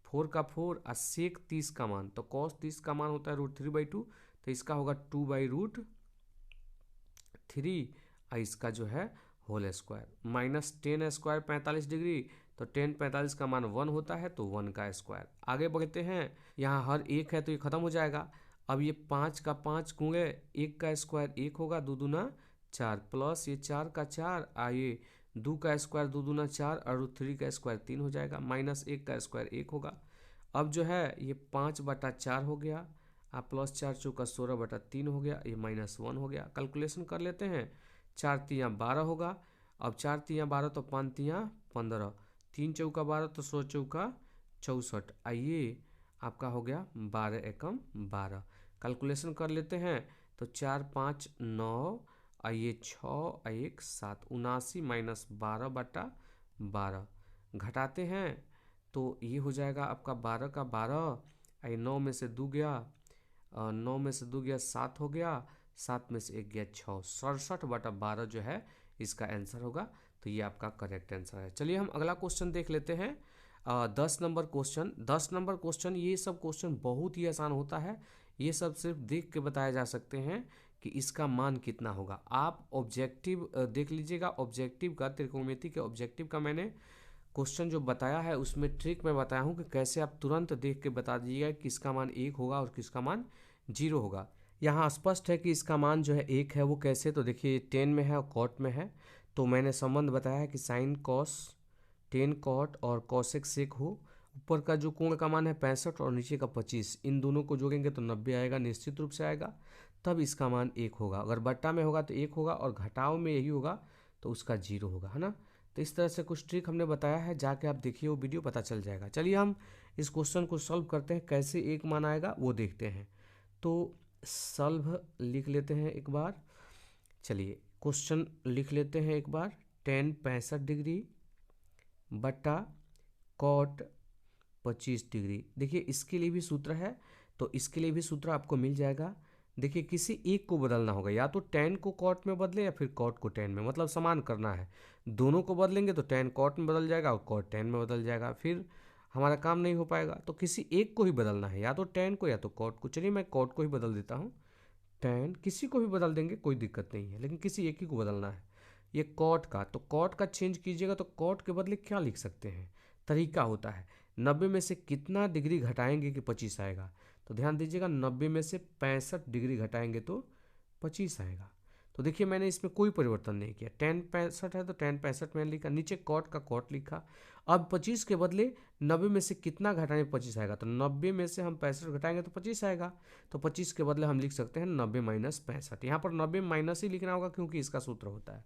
4 का 4 और sec 30 का मान, तो cos 30 का मान होता है √3/2, तो इसका होगा 2/√3, और इसका जो है होल स्क्वायर, -10² 45 डिग्री, तो 10 45 का मान 1 होता है, तो 1 का स्क्वायर। आगे बढ़ते हैं, यहाँ हर एक है तो ये खत्म हो जाएगा। अब ये 5 का 5 गुणे 1 का स्क्वायर 1 होगा, 2 दूना 4, प्लस ये 4 का 4, आइए 2 का स्क्वायर 2 दूना 4, और √3 का स्क्वायर 3 हो जाएगा, -1 का स्क्वायर 1 होगा। अब जो है ये 5/4 हो गया, आप +4 चौका 16/3 हो गया, ये -1 हो गया। कैलकुलेशन कर लेते हैं, 4 3 12 होगा। अब 4 3 12, तो 5 3 15, 3 चौका 12, तो 16 चौका 64, आइए आपका हो गया 12 एकम 12। कैलकुलेशन कर लेते हैं, तो 4 5 9, आइए 6 1 7, 79 -12/12 घटाते हैं, तो ये हो जाएगा आपका 12 का 12, आइए 9 में से 2 गया, 9 में से 2 गया 7 हो गया, 7 में से 1 गया 6, 67/12 जो है इसका आंसर होगा। तो ये आपका करेक्ट आंसर है। चलिए हम अगला क्वेश्चन देख लेते हैं। 10 नंबर क्वेश्चन, ये सब क्वेश्चन बहुत ही आसान होता है, ये सब सिर्फ देख के बताए जा सकते हैं कि इसका मान कितना होगा। आप ऑब्जेक्टिव देख लीजिएगा, ऑब्जेक्टिव का, त्रिकोणमिति के ऑब्जेक्टिव का मैंने क्वेश्चन जो बताया है उसमें ट्रिक मैं बताया हूँ कि कैसे आप तुरंत देख के बता दीजिएगा कि किसका मान 1 होगा और किसका मान 0 होगा। यहाँ स्पष्ट है कि इसका मान जो है 1 है। वो कैसे, तो देखिए टेन में है और कॉट में है, तो मैंने संबंध बताया है कि साइन कॉस टेन कॉट और कॉसेक सेक हो। ऊपर का जो कोण का मान है 65 और नीचे का 25, इन दोनों को जोड़ेंगे तो 90 आएगा, निश्चित रूप से आएगा। तब इसका मान 1 होगा। अगर बट्टा में होगा तो 1 होगा और घटाव में यही होगा तो उसका 0 होगा, है ना। तो इस तरह से कुछ ट्रिक हमने बताया है, जाके आप देखिए वो वीडियो, पता चल जाएगा। चलिए हम इस क्वेश्चन को सॉल्व करते हैं, कैसे एक मान आएगा वो देखते हैं। तो सॉल्व लिख लेते हैं एक बार। चलिए क्वेश्चन लिख लेते हैं एक बार। टेन 65 डिग्री बटा कॉट 25 डिग्री। देखिए इसके लिए भी सूत्र है, तो इसके लिए भी सूत्र आपको मिल जाएगा। देखिए किसी एक को बदलना होगा, या तो टेन को कॉट में बदले या फिर कॉट को टेन में, मतलब समान करना है। दोनों को बदलेंगे तो टेन कॉट में बदल जाएगा और कॉट टेन में बदल जाएगा, फिर हमारा काम नहीं हो पाएगा। तो किसी एक को ही बदलना है, या तो टेन को या तो कॉट को। चलिए मैं कॉट को ही बदल देता हूँ। टेन, किसी को भी बदल देंगे कोई दिक्कत नहीं है, लेकिन किसी एक ही को बदलना है। ये कॉट का, तो कॉट का चेंज कीजिएगा तो कॉट के बदले क्या लिख सकते हैं, तरीका होता है 90 में से कितना डिग्री घटाएंगे कि 25 आएगा। तो ध्यान दीजिएगा 90 में से 65 डिग्री घटाएंगे तो 25 आएगा। तो देखिए मैंने इसमें कोई परिवर्तन नहीं किया, टेन 65 है तो टेन 65 मैंने लिखा, नीचे कॉट का कॉट लिखा। अब 25 के बदले 90 में से कितना घटाएंगे 25 आएगा, तो 90 में से हम 65 घटाएंगे तो 25 आएगा। तो 25 के बदले हम लिख सकते हैं 90 माइनस 65। यहाँ पर 90 माइनस ही लिखना होगा क्योंकि इसका सूत्र होता है,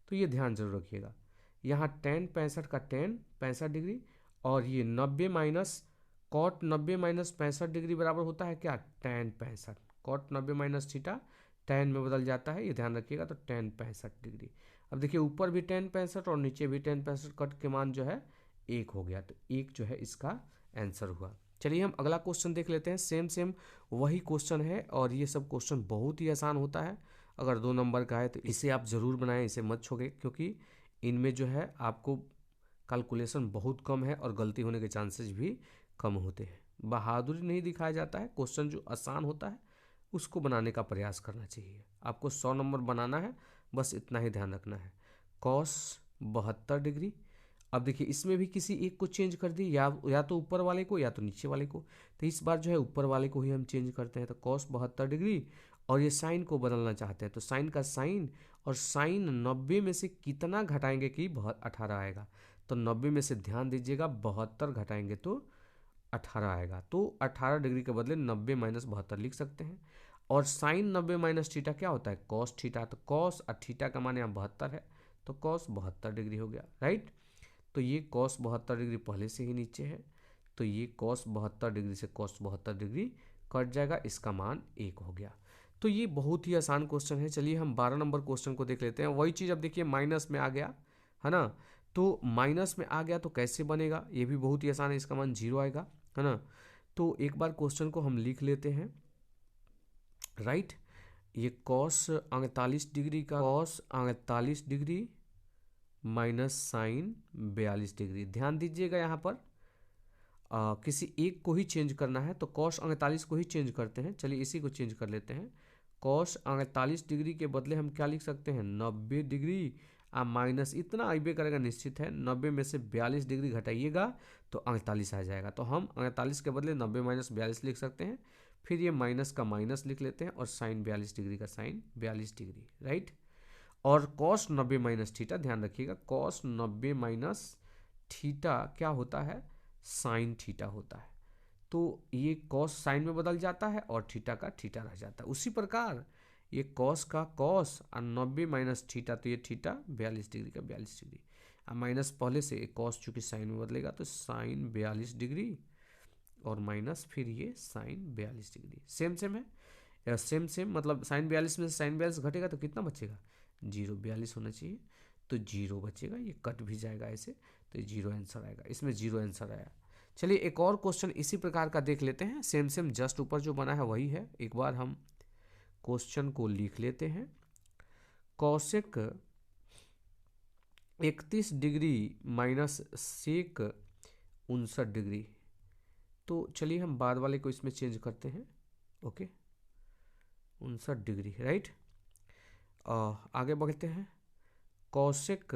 तो ये ध्यान जरूर रखिएगा। यहाँ टेन 65 का टेन 65 डिग्री, और ये 90 माइनस कॉट 90 माइनस 65 डिग्री बराबर होता है क्या, tan 65। Cot 90 minus theta tan में बदल जाता है, ये ध्यान रखिएगा। तो टेन 65 डिग्री। अब देखिए ऊपर भी टेन 65 और नीचे भी टेन 65, कट के मान जो है 1 हो गया, तो 1 जो है इसका आंसर हुआ। चलिए हम अगला क्वेश्चन देख लेते हैं। सेम वही क्वेश्चन है, और ये सब क्वेश्चन बहुत ही आसान होता है। अगर 2 नंबर का है तो इसे आप ज़रूर बनाएं, इसे मत छोड़ें, क्योंकि इनमें जो है आपको कैलकुलेशन बहुत कम है और गलती होने के चांसेस भी कम होते हैं। बहादुरी नहीं दिखाया जाता है, क्वेश्चन जो आसान होता है उसको बनाने का प्रयास करना चाहिए। आपको 100 नंबर बनाना है, बस इतना ही ध्यान रखना है। Cos 72 degree. अब देखिए इसमें भी किसी एक को चेंज कर दी, या तो ऊपर वाले को या तो नीचे वाले को। तो इस बार जो है ऊपर वाले को ही हम चेंज करते हैं। तो कॉस 72 डिग्री, और ये साइन को बदलना चाहते हैं तो साइन का साइन, और साइन 90 में से कितना घटाएंगे कि 18 आएगा। तो 90 में से ध्यान दीजिएगा 72 घटाएंगे तो 18 आएगा। तो 18 डिग्री के बदले 90 माइनस 72 लिख सकते हैं। और साइन 90 माइनस थीटा क्या होता है, कॉस थीटा। तो कॉस और थीटा का मान यहाँ 72 है, तो कॉस 72 डिग्री हो गया, राइट। तो ये कॉस 72 डिग्री पहले से ही नीचे है, तो ये कॉस 72 डिग्री से कॉस 72 डिग्री कट जाएगा, इसका मान 1 हो गया। तो ये बहुत ही आसान क्वेश्चन है। चलिए हम 12 नंबर क्वेश्चन को देख लेते हैं। वही चीज़ अब देखिए माइनस में आ गया, है ना। तो माइनस में आ गया तो कैसे बनेगा, ये भी बहुत ही आसान है, इसका मान 0 आएगा, है ना। तो एक बार क्वेश्चन को हम लिख लेते हैं, राइट। ये कॉस 48 डिग्री का cos 48 degree minus sine 42 degree. ध्यान दीजिएगा यहाँ पर किसी एक को ही चेंज करना है, तो कॉस 48 को ही चेंज करते हैं। चलिए इसी को चेंज कर लेते हैं। कॉस 48 डिग्री के बदले हम क्या लिख सकते हैं, 90 डिग्री माइनस इतना आइबे करेगा, निश्चित है 90 में से 42 डिग्री घटाइएगा तो 48 आ जाएगा। तो हम 48 के बदले 90 माइनस 42 लिख सकते हैं। फिर ये माइनस का माइनस लिख लेते हैं, और साइन 42 डिग्री का साइन 42 डिग्री, राइट। और कॉस 90 माइनस थीटा, ध्यान रखिएगा कॉस 90 माइनस थीटा क्या होता है, साइन थीटा होता है। तो ये कॉस साइन में बदल जाता है और थीटा का थीटा रह जाता है। उसी प्रकार ये कॉस का कॉस और 90 माइनस थीटा, तो ये थीटा 42 डिग्री का 42 डिग्री, और माइनस पहले से कॉस चूंकि साइन में बदलेगा तो साइन 42 डिग्री, और माइनस फिर ये साइन 42 डिग्री। सेम है, सेम मतलब साइन 42 में से साइन 42 घटेगा तो कितना बचेगा, 0। 42 होना चाहिए तो 0 बचेगा, ये कट भी जाएगा ऐसे, तो 0 आंसर आएगा, इसमें 0 आंसर आया। चलिए एक और क्वेश्चन इसी प्रकार का देख लेते हैं। सेम जस्ट ऊपर जो बना है वही है। एक बार हम क्वेश्चन को लिख लेते हैं। Cosec 31 degree minus sec 59 degree. तो चलिए हम बाद वाले को इसमें चेंज करते हैं, ओके 59 डिग्री, राइट। आगे बढ़ते हैं। कॉसेक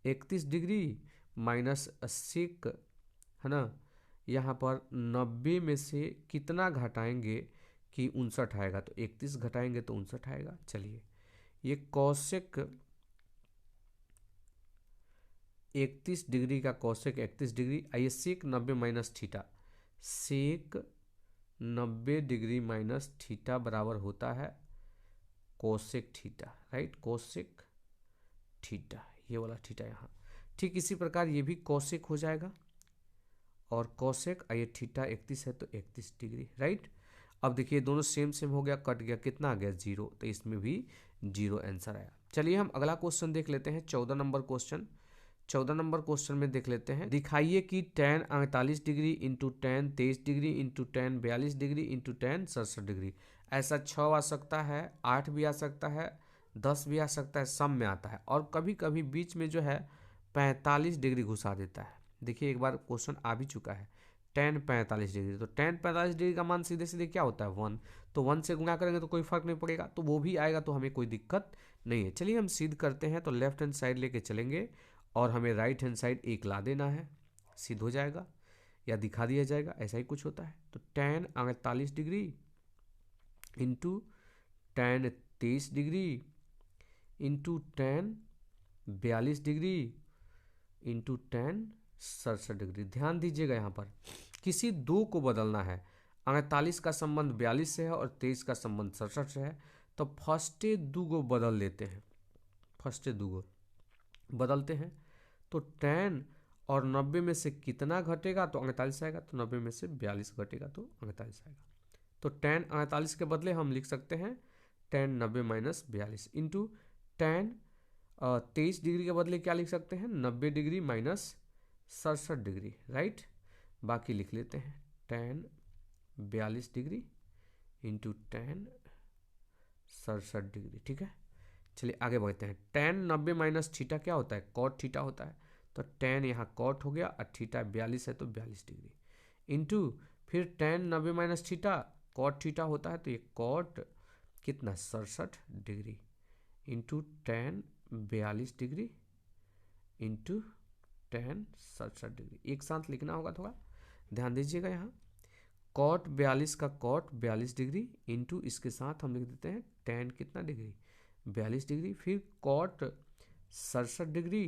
31 डिग्री माइनस सेक, है ना, यहाँ पर 90 में से कितना घटाएंगे कि 59 आएगा, तो 31 घटाएंगे तो 59 आएगा। चलिए ये कौशिक 31 डिग्री का कौशिक 31 डिग्री, आइए सेक 90 माइनस थीटा, सेक 90 डिग्री माइनस थीटा बराबर होता है cosec theta, right, cosec theta, ये वाला थीटा यहाँ। ठीक इसी प्रकार ये भी कोसेक हो जाएगा, और कोसेक आइए थीटा 31 है तो 31 डिग्री, राइट। अब देखिए दोनों सेम सेम हो गया, कट गया, कितना आ गया 0, तो इसमें भी 0 आंसर आया। चलिए हम अगला क्वेश्चन देख लेते हैं, 14 नंबर क्वेश्चन। 14 नंबर क्वेश्चन में देख लेते हैं, दिखाइए कि tan 48 degree into tan 23 degree into tan 42 degree into tan 67 degree. ऐसा 6 आ सकता है, 8 भी आ सकता है, 10 भी आ सकता है, सब में आता है, और कभी कभी बीच में जो है 45 डिग्री घुसा देता है। देखिए एक बार क्वेश्चन आ भी चुका है, tan 45 डिग्री, तो tan 45 डिग्री का मान सीधे सीधे क्या होता है 1, तो 1 से गुणा करेंगे तो कोई फर्क नहीं पड़ेगा, तो वो भी आएगा, तो हमें कोई दिक्कत नहीं है। चलिए हम सिद्ध करते हैं, तो लेफ्ट हैंड साइड लेके चलेंगे और हमें राइट हैंड साइड 1 ला देना है, सिद्ध हो जाएगा या दिखा दिया जाएगा, ऐसा ही कुछ होता है। तो tan 48 degree into tan 23 degree into tan 42 degree into tan 67 degree. ध्यान दीजिएगा यहाँ पर किसी दो को बदलना है, 48 का संबंध 42 से है और 23 का संबंध 67 से है, तो फर्स्टे दो को बदल लेते हैं, फर्स्टे दो को बदलते हैं, तो tan और 90 में से कितना घटेगा, तो 48 आएगा, तो 90 में से 42 घटेगा तो 48 आएगा। तो tan 48 के बदले हम लिख सकते हैं tan 90 minus 42 into tan 23 degree के बदले क्या लिख सकते हैं 90 डिग्री माइनस 67 डिग्री, राइट। बाकी लिख लेते हैं tan 42 degree into tan 67 degree, ठीक है। चलिए आगे बढ़ते हैं, tan 90 माइनस थीटा क्या होता है, cot थीटा होता है, तो tan यहाँ cot हो गया और थीटा 42 है तो 42 डिग्री, इंटू फिर tan 90 minus theta cot theta होता है, तो ये cot कितना 67 degree into tan 42 degree into tan 67 degree. एक साथ लिखना होगा, थोड़ा ध्यान दीजिएगा यहाँ, cot 42 का cot 42 डिग्री इंटू इसके साथ हम लिख देते हैं tan कितना डिग्री 42 डिग्री, फिर cot 67 डिग्री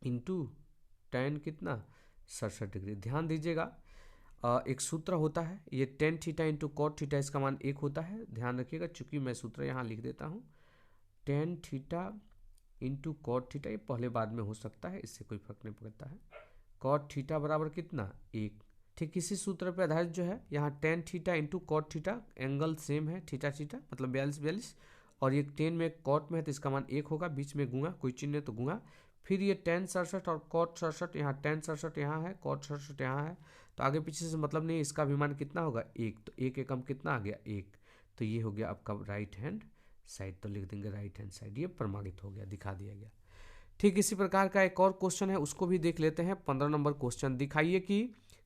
इंटू tan कितना 67 डिग्री। ध्यान दीजिएगा एक सूत्र होता है, ये tan theta into cot theta, इसका मान 1 होता है, ध्यान रखिएगा, चूंकि मैं सूत्र यहाँ लिख देता हूँ, tan theta into cot theta, ये पहले बाद में हो सकता है, इससे कोई फर्क नहीं पड़ता है, कॉट थीटा बराबर कितना 1। ठीक इसी सूत्र पर आधारित जो है यहाँ tan theta into cot theta, angle same है थीटा थीटा मतलब 42 और ये 10 में कॉट में है तो इसका मान 1 होगा, बीच में गुणा, कोई चिन्ह है तो गुणा, फिर ये tan 67 और cot 67, यहाँ tan 67 यहाँ है, cot 67 यहाँ है, तो आगे पीछे से मतलब नहीं, इसका भी मान कितना होगा 1, तो 1 एकम कितना आ गया 1, तो ये हो गया आपका राइट हैंड साइड, तो लिख देंगे राइट हैंड साइड, ये प्रमाणित हो गया, दिखा दिया गया। ठीक इसी प्रकार का एक और क्वेश्चन है, उसको भी देख लेते हैं। 15 नंबर क्वेश्चन, दिखाइए कि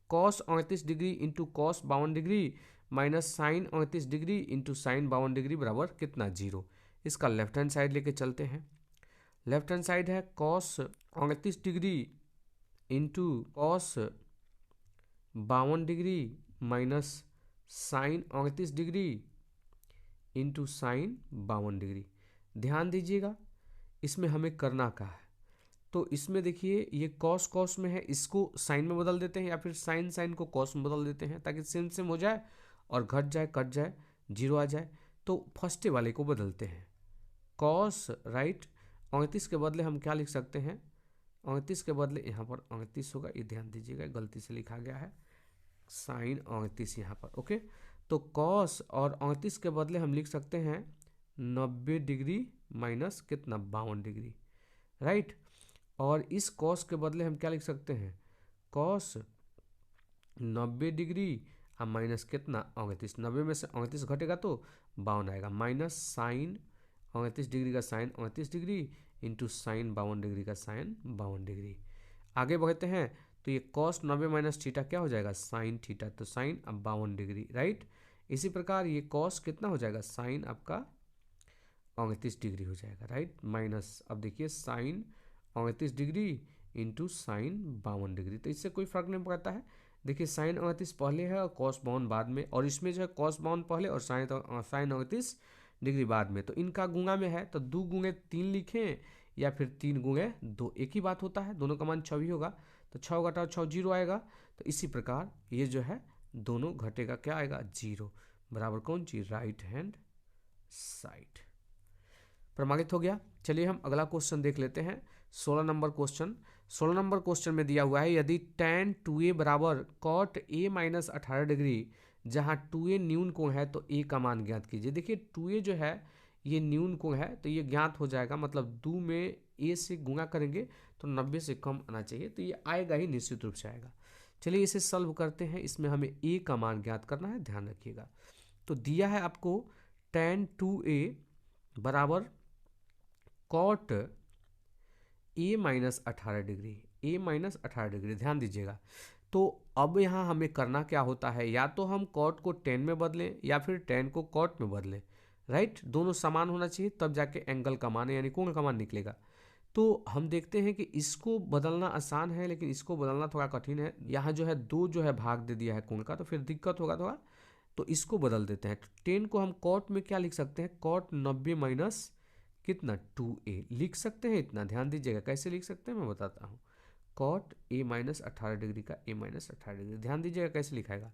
cos 38 degree into cos 52 degree minus sine 38 degree into sine 52 degree बराबर कितना 0। इसका लेफ्ट हैंड साइड लेके चलते हैं, लेफ्ट हैंड साइड है cos 38 degree into cos 52 degree minus sine 38 degree into sine 52 degree. ध्यान दीजिएगा इसमें हमें करना क्या है, तो इसमें देखिए ये कॉस कॉस में है, इसको साइन में बदल देते हैं या फिर साइन साइन को कॉस में बदल देते हैं ताकि सेम सेम हो जाए और घट जाए कट जाए 0 आ जाए, तो फर्स्ट वाले को बदलते हैं कॉस, राइट। 38 के बदले हम क्या लिख सकते हैं, 38 के बदले यहाँ पर 38 होगा, ये ध्यान दीजिएगा गलती से लिखा गया है साइन 38 यहाँ पर, ओके। तो कॉस और 38 के बदले हम लिख सकते हैं 90 डिग्री माइनस कितना 52 डिग्री, राइट। और इस कॉस के बदले हम क्या लिख सकते हैं कॉस 90 डिग्री और माइनस कितना 38, 90 में से 38 घटेगा तो 52 आएगा, माइनस साइन 38 डिग्री का sine 38 degree into sine 52 degree का साइन 52 डिग्री। आगे बढ़ते हैं तो ये कॉस 90 माइनस थीटा क्या हो जाएगा साइन थीटा, तो साइन अब 52 डिग्री, राइट। इसी प्रकार ये कॉस कितना हो जाएगा साइन आपका 38 डिग्री हो जाएगा, राइट, माइनस अब देखिए sine 38 degree into sine 52 degree, तो इससे कोई फर्क नहीं पड़ता है, देखिए साइन 38 पहले है और कॉस 52 बाद में, और इसमें जो है कॉस 52 पहले और साइन 38 डिग्री बाद में। तो इनका गुणा में है तो 2 गुणे 3 लिखें या फिर 3 गुणे 2, एक ही बात होता है, दोनों का मान 6 ही होगा। तो 6 घटाओ 6 जीरो आएगा। तो इसी प्रकार ये जो है दोनों घटेगा, क्या आएगा, 0, बराबर कौन चीज, राइट हैंड साइड। प्रमाणित हो गया। चलिए हम अगला क्वेश्चन देख लेते हैं। 16 नंबर क्वेश्चन। 16 नंबर क्वेश्चन में दिया हुआ है यदि tan 2a बराबर cot a माइनस 18 डिग्री, जहां 2a न्यून कोण है तो a का मान ज्ञात कीजिए। देखिए 2a जो है ये न्यून कोण है तो ये ज्ञात हो जाएगा, मतलब 2 में a से गुणा करेंगे तो 90 से कम आना चाहिए, तो ये आएगा ही, निश्चित रूप से आएगा। चलिए इसे सॉल्व करते हैं। इसमें हमें a का मान ज्ञात करना है, ध्यान रखिएगा। तो दिया है आपको tan 2a बराबर cot A minus 18 degree, A minus 18 degree, ध्यान दीजिएगा। तो अब यहाँ हमें करना क्या होता है, या तो हम कॉट को टेन में बदलें या फिर टेन को कॉट में बदलें, राइट। दोनों समान होना चाहिए, तब जाके एंगल का मान यानी कोण का मान निकलेगा। तो हम देखते हैं कि इसको बदलना आसान है लेकिन इसको बदलना थोड़ा कठिन है। यहाँ जो है 2 जो है भाग दे दिया है कोण का, तो फिर दिक्कत होगा थोड़ा। तो इसको बदल देते हैं। 10 को हम कॉट में क्या लिख सकते हैं, कॉट 90 माइनस कितना 2a लिख सकते हैं। इतना ध्यान दीजिएगा, कैसे लिख सकते हैं मैं बताता हूँ। कॉट a माइनस 18 डिग्री का a माइनस 18 डिग्री, ध्यान दीजिएगा कैसे लिखाएगा।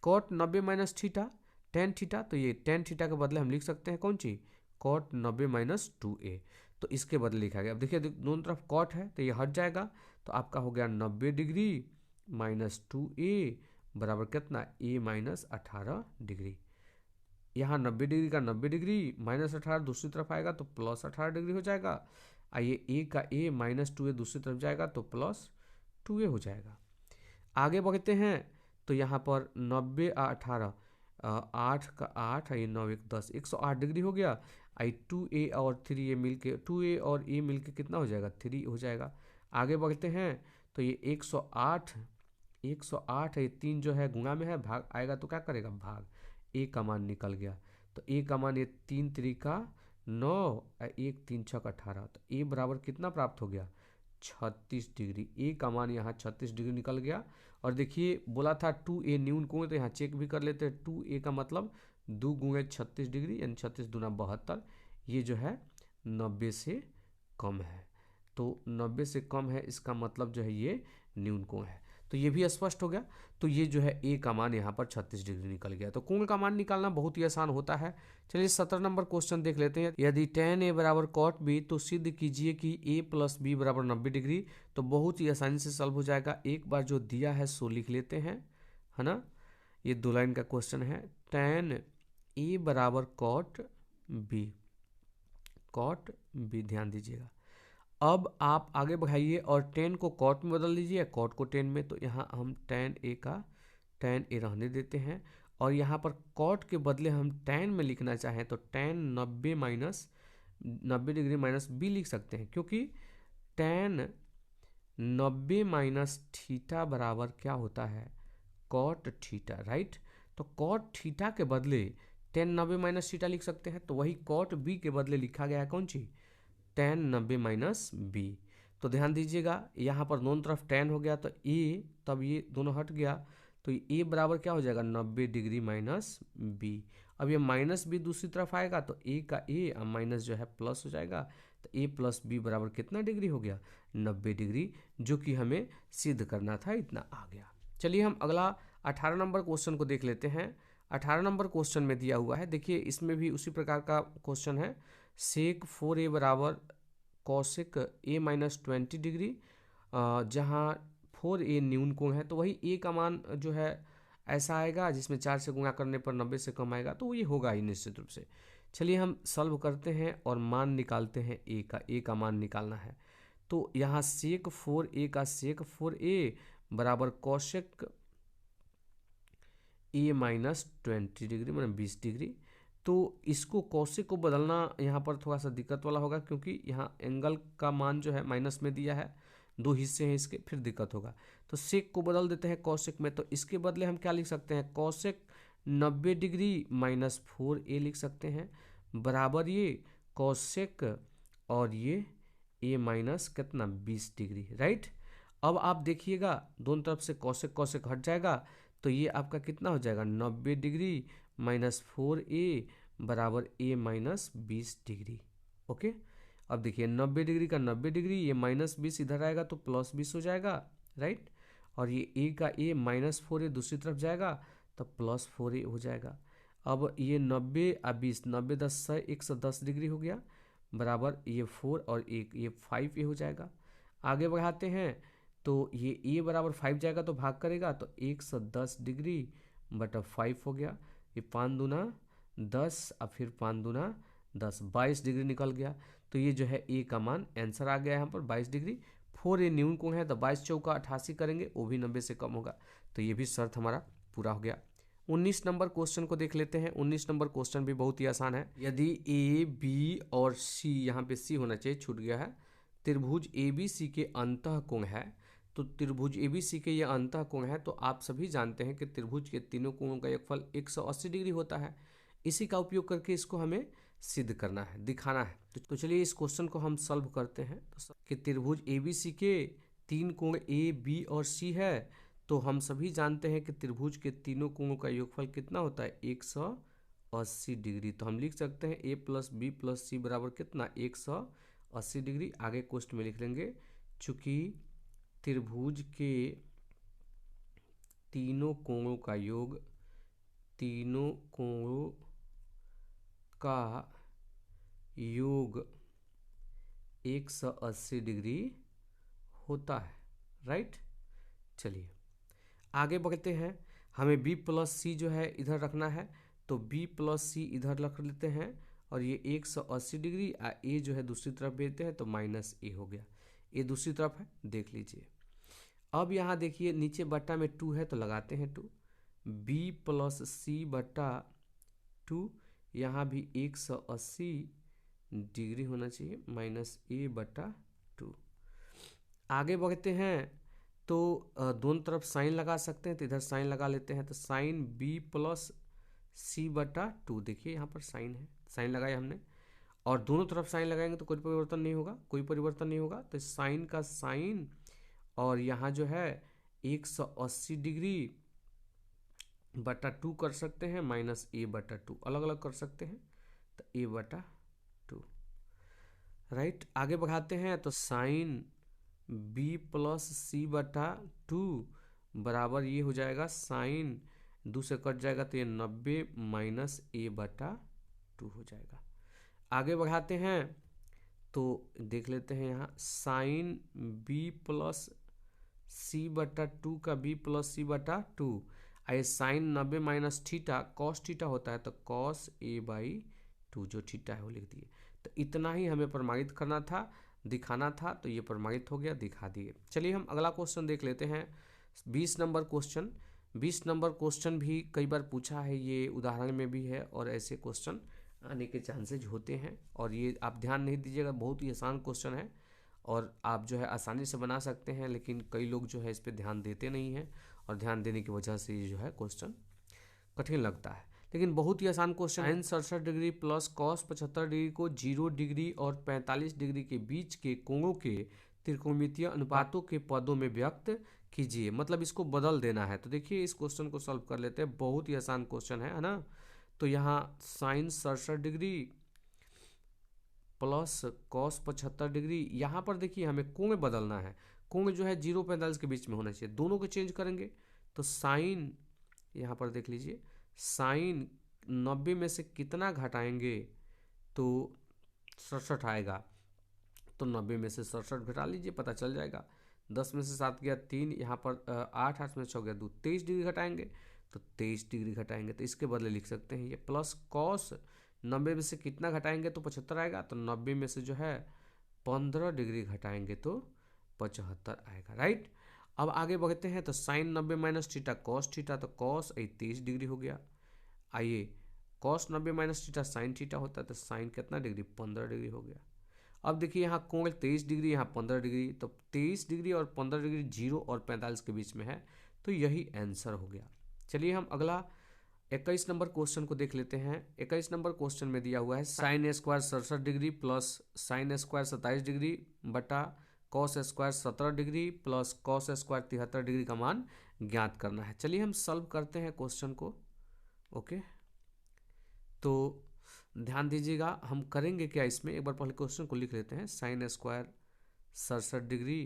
Cot 90 minus theta tan theta, तो ये टेन थीटा के बदले हम लिख सकते हैं कौन सी, कॉट 90 माइनस 2a, तो इसके बदले लिखा गया। अब देखिए दोनों तरफ कॉट है तो ये हट जाएगा, तो आपका हो गया 90 डिग्री माइनस 2a बराबर कितना, a माइनस 18 डिग्री। यहाँ 90 डिग्री का 90 डिग्री माइनस 18 दूसरी तरफ आएगा तो प्लस 18 डिग्री हो जाएगा। आइए a का a माइनस 2a दूसरी तरफ जाएगा तो प्लस 2a हो जाएगा। आगे बढ़ते हैं तो यहाँ पर 90 18 8 का 8 ये 9 1 10 108 डिग्री हो गया। आई 2a और 3a मिलके 2a और a मिलके कितना हो जाएगा, 3 हो जाएगा। आगे बढ़ते हैं तो ये 108 ये 3 जो है गुणा में है, भाग आएगा तो क्या करेगा, भाग, a का मान निकल गया। तो a का मान ये 3 3 9 1 3 6 18, तो a बराबर कितना प्राप्त हो गया, 36 डिग्री। a का मान यहाँ 36 डिग्री निकल गया। और देखिए बोला था 2a न्यून कोण, तो यहाँ चेक भी कर लेते हैं। 2a का मतलब 2 गुणे 36 डिग्री यानी 36 दूना 72, ये जो है 90 से कम है। तो 90 से कम है, इसका मतलब जो है ये न्यून कोण है। तो ये भी स्पष्ट हो गया। तो ये जो है a का मान यहाँ पर 36 डिग्री निकल गया। तो कोण का मान निकालना बहुत ही आसान होता है। चलिए 17 नंबर क्वेश्चन देख लेते हैं। यदि tan a बराबर cot b तो सिद्ध कीजिए कि a प्लस बी बराबर 90 डिग्री। तो बहुत ही आसानी से सॉल्व हो जाएगा। एक बार जो दिया है सो लिख लेते हैं, है ना। ये 2 लाइन का क्वेश्चन है। tan a बराबर cot b, ध्यान दीजिएगा। अब आप आगे बढ़ाइए और 10 को कॉट में बदल दीजिए, कॉट को 10 में। तो यहाँ हम tan a का tan a रहने देते हैं, और यहाँ पर कॉट के बदले हम tan में लिखना चाहें तो tan 90 डिग्री माइनस b लिख सकते हैं, क्योंकि tan 90 माइनस थीटा बराबर क्या होता है, कॉट थीटा, राइट। तो कॉट थीटा के बदले tan 90 माइनस थीटा लिख सकते हैं। तो वही कॉट b के बदले लिखा गया है कौन सी, tan 90 माइनस बी। तो ध्यान दीजिएगा यहाँ पर दोनों तरफ tan हो गया तो a, तब ये दोनों हट गया तो a बराबर क्या हो जाएगा, 90 डिग्री माइनस बी। अब ये माइनस बी दूसरी तरफ आएगा तो a का a और माइनस जो है प्लस हो जाएगा। तो a प्लस बी बराबर कितना डिग्री हो गया, 90 डिग्री, जो कि हमें सिद्ध करना था, इतना आ गया। चलिए हम अगला 18 नंबर क्वेश्चन को देख लेते हैं। 18 नंबर क्वेश्चन में दिया हुआ है, देखिए इसमें भी उसी प्रकार का क्वेश्चन है। सेक 4a बराबर कौशिक a माइनस 20 डिग्री, जहाँ 4a न्यून कोण है, तो वही a का मान जो है ऐसा आएगा जिसमें 4 से गुणा करने पर 90 से कम आएगा, तो ये होगा ही निश्चित रूप से। चलिए हम सॉल्व करते हैं और मान निकालते हैं a का मान निकालना है। तो यहाँ सेक 4a का सेक 4a बराबर कौशिक a माइनस 20 डिग्री मतलब 20 डिग्री। तो इसको कौशिक को बदलना यहाँ पर थोड़ा सा दिक्कत वाला होगा, क्योंकि यहाँ एंगल का मान जो है माइनस में दिया है, 2 हिस्से हैं इसके, फिर दिक्कत होगा। तो सेक को बदल देते हैं कौशिक में। तो इसके बदले हम क्या लिख सकते हैं, कौशिक 90 डिग्री माइनस 4a लिख सकते हैं, बराबर ये कौशिक और ये a माइनस कितना 20 डिग्री, राइट। अब आप देखिएगा दोनों तरफ से कौशिक कौशिक हट जाएगा, तो ये आपका कितना हो जाएगा 90 डिग्री माइनस 4a बराबर a माइनस 20 डिग्री। ओके, अब देखिए 90 डिग्री का 90 डिग्री, ये -20 इधर आएगा तो +20 हो जाएगा, राइट। और ये a का a -4a दूसरी तरफ जाएगा तो +4a हो जाएगा। अब ये 90 और 20, 90 10 110 डिग्री हो गया, बराबर ये 4 और 1 ये 5a हो जाएगा। आगे बढ़ाते हैं तो ये a बराबर 5 जाएगा तो भाग करेगा तो 110 डिग्री बटा 5 हो गया। ये 5 दूना 10 और फिर 5 दूना 10, 22 डिग्री निकल गया। तो ये जो है a का मान आंसर आ गया यहाँ पर 22 डिग्री। 4a न्यून कोण है तो 22 चौका 88 करेंगे, वो भी 90 से कम होगा, तो ये भी शर्त हमारा पूरा हो गया। 19 नंबर क्वेश्चन को देख लेते हैं। 19 नंबर क्वेश्चन भी बहुत ही आसान है। यदि ए बी और सी, यहाँ पे सी होना चाहिए, छूट गया है, त्रिभुज ए बी सी के अंतः कोण है, तो त्रिभुज ए बी सी के ये अंतः कोण है, तो आप सभी जानते हैं कि त्रिभुज के तीनों कोणों का योगफल 180 डिग्री होता है। इसी का उपयोग करके इसको हमें सिद्ध करना है, दिखाना है। तो चलिए इस क्वेश्चन को हम सॉल्व करते हैं। तो कि त्रिभुज ए बी सी के 3 कोण ए बी और सी है, तो हम सभी जानते हैं कि त्रिभुज के तीनों कोणों का योगफल कितना होता है 180 डिग्री। तो हम लिख सकते हैं a प्लस बी प्लस सी बराबर कितना 180 डिग्री। आगे क्वेश्चन में लिख लेंगे, चूंकि त्रिभुज के तीनों कोणों का योग, तीनों कोणों का योग 180 डिग्री होता है, राइट। चलिए आगे बढ़ते हैं। हमें b प्लस सी जो है इधर रखना है, तो b प्लस सी इधर रख लेते हैं और ये 180 डिग्री a जो है दूसरी तरफ भेजते हैं तो -a हो गया। ये दूसरी तरफ है, देख लीजिए। अब यहाँ देखिए नीचे बट्टा में 2 है तो लगाते हैं 2, b प्लस सी बट्टा 2, यहाँ भी 180 डिग्री होना चाहिए -a बटा 2। आगे बढ़ते हैं तो दोनों तरफ साइन लगा सकते हैं, तो इधर साइन लगा लेते हैं, तो साइन b प्लस सी बटा 2, देखिए यहाँ पर साइन है, साइन लगाया हमने, और दोनों तरफ साइन लगाएंगे तो कोई परिवर्तन नहीं होगा, कोई परिवर्तन नहीं होगा। तो साइन का साइन और यहाँ जो है 180 डिग्री बटा 2 कर सकते हैं, -a बटा 2 अलग अलग कर सकते हैं, तो a बटा 2, राइट। आगे बढ़ाते हैं तो साइन b प्लस सी बटा 2 बराबर ये हो जाएगा साइन 2 से कट जाएगा तो ये 90 -a बटा 2 हो जाएगा। आगे बढ़ाते हैं तो देख लेते हैं यहाँ साइन b प्लस सी बटा 2 का b प्लस सी बटा 2, आइए sine 90 minus theta cos theta होता है, तो कॉस a बाई 2 जो थीटा है वो लिख दिए। तो इतना ही हमें प्रमाणित करना था, दिखाना था, तो ये प्रमाणित हो गया, दिखा दिए। चलिए हम अगला क्वेश्चन देख लेते हैं। 20 नंबर क्वेश्चन। 20 नंबर क्वेश्चन भी कई बार पूछा है, ये उदाहरण में भी है और ऐसे क्वेश्चन आने के चांसेज होते हैं, और ये आप ध्यान नहीं दीजिएगा, बहुत ही आसान क्वेश्चन है और आप जो है आसानी से बना सकते हैं, लेकिन कई लोग जो है इस पर ध्यान देते नहीं हैं और ध्यान देने की वजह से ये जो है क्वेश्चन कठिन लगता है, लेकिन बहुत ही आसान क्वेश्चन है। 67 डिग्री प्लस कॉस 75 डिग्री को 0 डिग्री और 45 डिग्री के बीच के कोणों के त्रिकोणमितीय अनुपातों के पदों में व्यक्त कीजिए, मतलब इसको बदल देना है। तो देखिए इस क्वेश्चन को सॉल्व कर लेते हैं, बहुत ही आसान क्वेश्चन है ना। तो यहाँ sine 67 degree plus cos 75 degree, यहाँ पर देखिए हमें कोण बदलना है, कोण जो है 0-45 के बीच में होना चाहिए, दोनों को चेंज करेंगे। तो साइन यहाँ पर देख लीजिए, साइन 90 में से कितना घटाएंगे तो 67 आएगा, तो 90 में से 67 घटा लीजिए, पता चल जाएगा। 10 में से 7 गया 3, यहाँ पर 8, 8 में 6 गया 2, 23 डिग्री घटाएंगे तो 23 डिग्री घटाएंगे, तो इसके बदले लिख सकते हैं ये प्लस कॉस 90 में से कितना घटाएंगे तो 75 आएगा, तो 90 में से जो है 15 डिग्री घटाएंगे तो 75 आएगा, राइट। अब आगे बढ़ते हैं तो sine 90 minus theta cos theta, तो कॉस 23 डिग्री हो गया। आइए cos 90 minus theta sine theta होता है, तो साइन कितना डिग्री 15 डिग्री हो गया। अब देखिए यहाँ कोण 23 डिग्री, यहाँ 15 डिग्री, तो 23 डिग्री और 15 डिग्री 0 और 45 के बीच में है, तो यही आंसर हो गया। चलिए हम अगला 21 नंबर क्वेश्चन को देख लेते हैं। 21 नंबर क्वेश्चन में दिया हुआ है sine square 67 degree plus sine square 27 degree बटा cos square 17 degree plus cos square 73 degree का मान ज्ञात करना है। चलिए हम सॉल्व करते हैं क्वेश्चन को। ओके, तो ध्यान दीजिएगा हम करेंगे क्या इसमें, एक बार पहले क्वेश्चन को लिख लेते हैं। Sine square 67 degree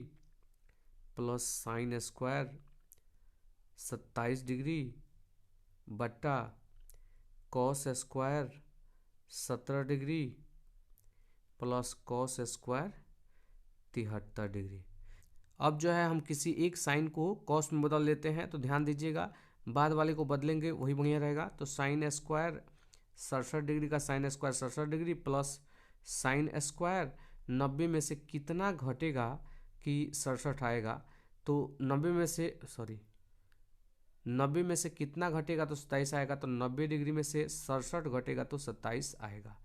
plus sine square 27 degree बटा cos square 17 degree plus cos square 73 degree. अब जो है हम किसी एक साइन को कॉस में बदल लेते हैं, तो ध्यान दीजिएगा बाद वाले को बदलेंगे वही बढ़िया रहेगा। तो साइन स्क्वायर 67 डिग्री का sign square 67 degree plus sine square 90 में से कितना घटेगा कि 67 आएगा, तो 90 में से कितना घटेगा तो 27 आएगा। तो 90 डिग्री में से 67 घटेगा तो 27 आएगा।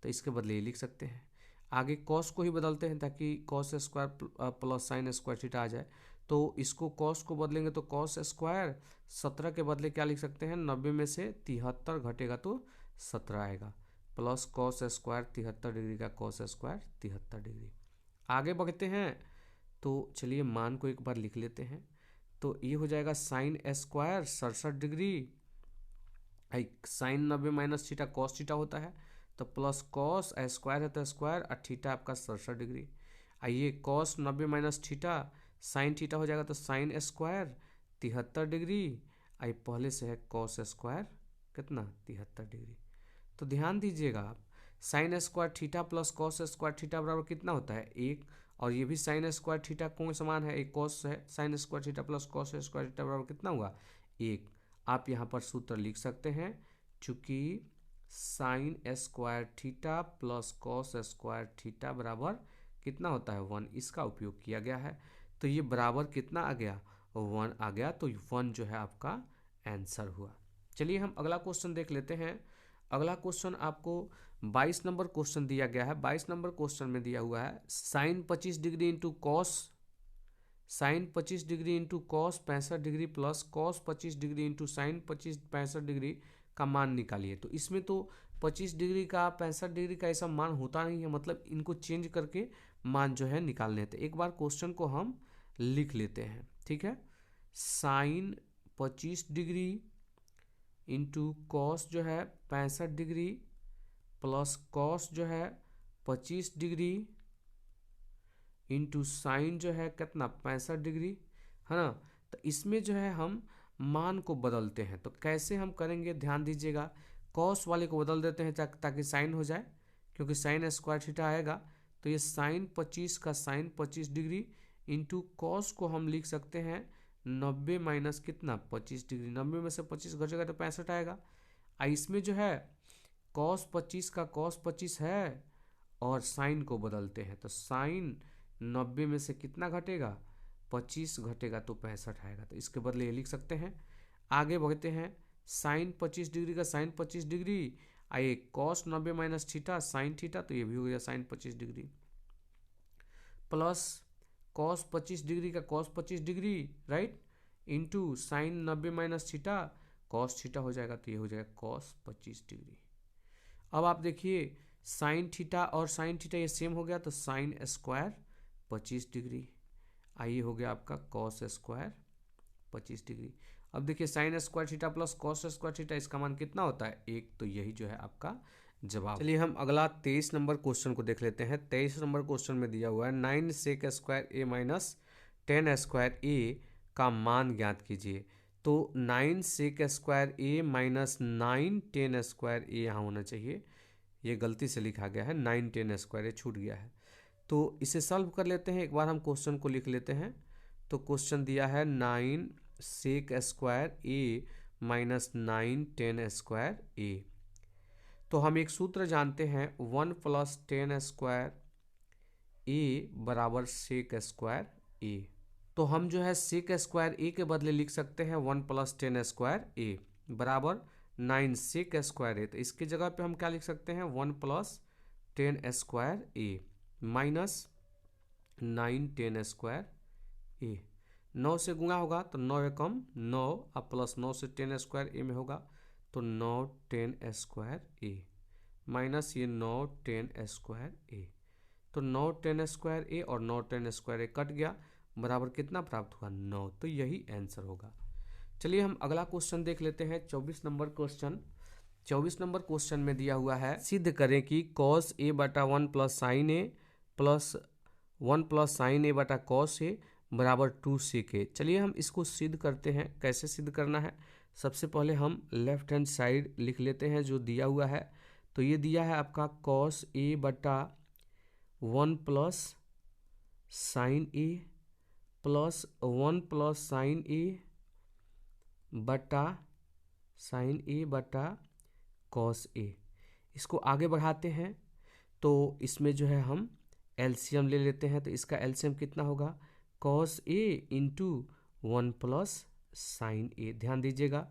तो इसके बदले ये लिख सकते हैं। आगे कॉस को ही बदलते हैं ताकि cos square plus sine square theta आ जाए। तो इसको कॉस को बदलेंगे तो कॉस स्क्वायर 17 के बदले क्या लिख सकते हैं, 90 में से 73 घटेगा तो 17 आएगा प्लस कॉस स्क्वायर 73 डिग्री का कॉस स्क्वायर 73 डिग्री। आगे बढ़ते हैं तो चलिए मान को एक बार लिख लेते हैं। तो ये हो जाएगा sine square 67 degree, sine 90 minus theta cos theta होता है, तो प्लस कॉस स्क्वायर है तो स्क्वायर और थीटा आपका 67 डिग्री। आइए cos 90 minus theta sine theta हो जाएगा तो साइन स्क्वायर 73 डिग्री, आई पहले से है कॉस स्क्वायर कितना 73 डिग्री। तो ध्यान दीजिएगा आप, sign square theta plus cos square theta बराबर कितना होता है 1, और ये भी साइन स्क्वायर थीटा कौन समान है, एक कॉस है, sine square theta plus cos square theta बराबर कितना हुआ 1। आप यहाँ पर सूत्र लिख सकते हैं, चूंकि sign square theta plus cos square theta बराबर कितना होता है 1, इसका उपयोग किया गया है। तो ये बराबर कितना आ गया 1 आ गया, तो 1 जो है आपका आंसर हुआ। चलिए हम अगला क्वेश्चन देख लेते हैं। अगला क्वेश्चन आपको 22 नंबर क्वेश्चन दिया गया है। 22 नंबर क्वेश्चन में दिया हुआ है sine 25 degree into cos, sine 25 degree into cos 65 degree plus cos 25 degree into sine 65 degree का मान निकालिए। तो इसमें तो 25 डिग्री का 65 डिग्री का ऐसा मान होता नहीं है, मतलब इनको चेंज करके मान जो है निकालने थे। एक बार क्वेश्चन को हम लिख लेते हैं, ठीक है। साइन 25 डिग्री इंटू कॉस जो है 65 डिग्री प्लस कॉस जो है 25 डिग्री इंटू साइन जो है कितना 65 डिग्री, है ना। तो इसमें जो है हम मान को बदलते हैं। तो कैसे हम करेंगे ध्यान दीजिएगा, कॉस वाले को बदल देते हैं ताकि साइन हो जाए, क्योंकि साइन स्क्वायर थीटा आएगा। तो ये साइन 25 का साइन 25 डिग्री इंटू कॉस को हम लिख सकते हैं 90 माइनस कितना 25 डिग्री, 90 में से 25 घटेगा तो 65 आएगा। इसमें जो है कॉस 25 का कॉस 25 है और साइन को बदलते हैं, तो साइन 90 में से कितना घटेगा 25 घटेगा तो 65 आएगा। तो इसके बदले ये लिख सकते हैं। आगे बढ़ते हैं, साइन 25 डिग्री का साइन 25 डिग्री, आइए cos 90 minus theta sine theta, तो ये भी हो गया sine 25 degree plus cos 25 degree का cos 25 degree right, into sine 90 minus theta cos theta हो जाएगा, तो ये हो जाएगा कॉस 25 डिग्री। अब आप देखिए साइन थीटा और साइन थीटा ये सेम हो गया, तो साइन स्क्वायर 25 डिग्री, आइए हो गया आपका कॉस स्क्वायर 25 डिग्री। अब देखिए sine square theta plus cos square theta, इसका मान कितना होता है 1, तो यही जो है आपका जवाब। चलिए हम अगला 23 नंबर क्वेश्चन को देख लेते हैं। 23 नंबर क्वेश्चन में दिया हुआ है 9 सेक स्क्वायर ए माइनस 10 स्क्वायर ए का मान ज्ञात कीजिए। तो 9 सेक स्क्वायर ए माइनस 9 10 स्क्वायर ए यहाँ होना चाहिए, ये गलती से लिखा गया है 9 10 स्क्वायर ए छूट गया है। तो इसे सॉल्व कर लेते हैं, एक बार हम क्वेश्चन को लिख लेते हैं। तो क्वेश्चन दिया है 9 सेक स्क्वायर ए माइनस 9 10 स्क्वायर ए। तो हम एक सूत्र जानते हैं 1 प्लस 10 स्क्वायर ए बराबर सेक स्क्वायर ए। तो हम जो है सेक स्क्वायर ए के बदले लिख सकते हैं 1 प्लस 10 स्क्वायर ए बराबर 9 सेक स्क्वायर ए। तो इसकी जगह पे हम क्या लिख सकते हैं 1 प्लस 10 स्क्वायर ए माइनस 9 10 स्क्वायर ए। 9 से गुणा होगा तो 9 एकम 9, अब प्लस 9 से 10 स्क्वायर ए में होगा तो 9 10 स्क्वायर ए माइनस ये 9 10 स्क्वायर ए। तो 9 tan स्क्वायर ए और 9 tan स्क्वायर ए कट गया, बराबर कितना प्राप्त हुआ 9। तो यही आंसर होगा। चलिए हम अगला क्वेश्चन देख लेते हैं। 24 नंबर क्वेश्चन। 24 नंबर क्वेश्चन में दिया हुआ है, सिद्ध करें कि cos a बटा 1 प्लस साइन ए प्लस 1 प्लस साइन ए बटा कॉस ए बराबर 2 sec a। चलिए हम इसको सिद्ध करते हैं। कैसे सिद्ध करना है, सबसे पहले हम लेफ्ट हैंड साइड लिख लेते हैं जो दिया हुआ है। तो ये दिया है आपका cos a बटा 1 प्लस साइन ए प्लस 1 प्लस साइन ए बटा कॉस ए। इसको आगे बढ़ाते हैं तो इसमें जो है हम एलसीएम ले लेते हैं। तो इसका एलसीएम कितना होगा, cos A into 1 plus sign ए। ध्यान दीजिएगा,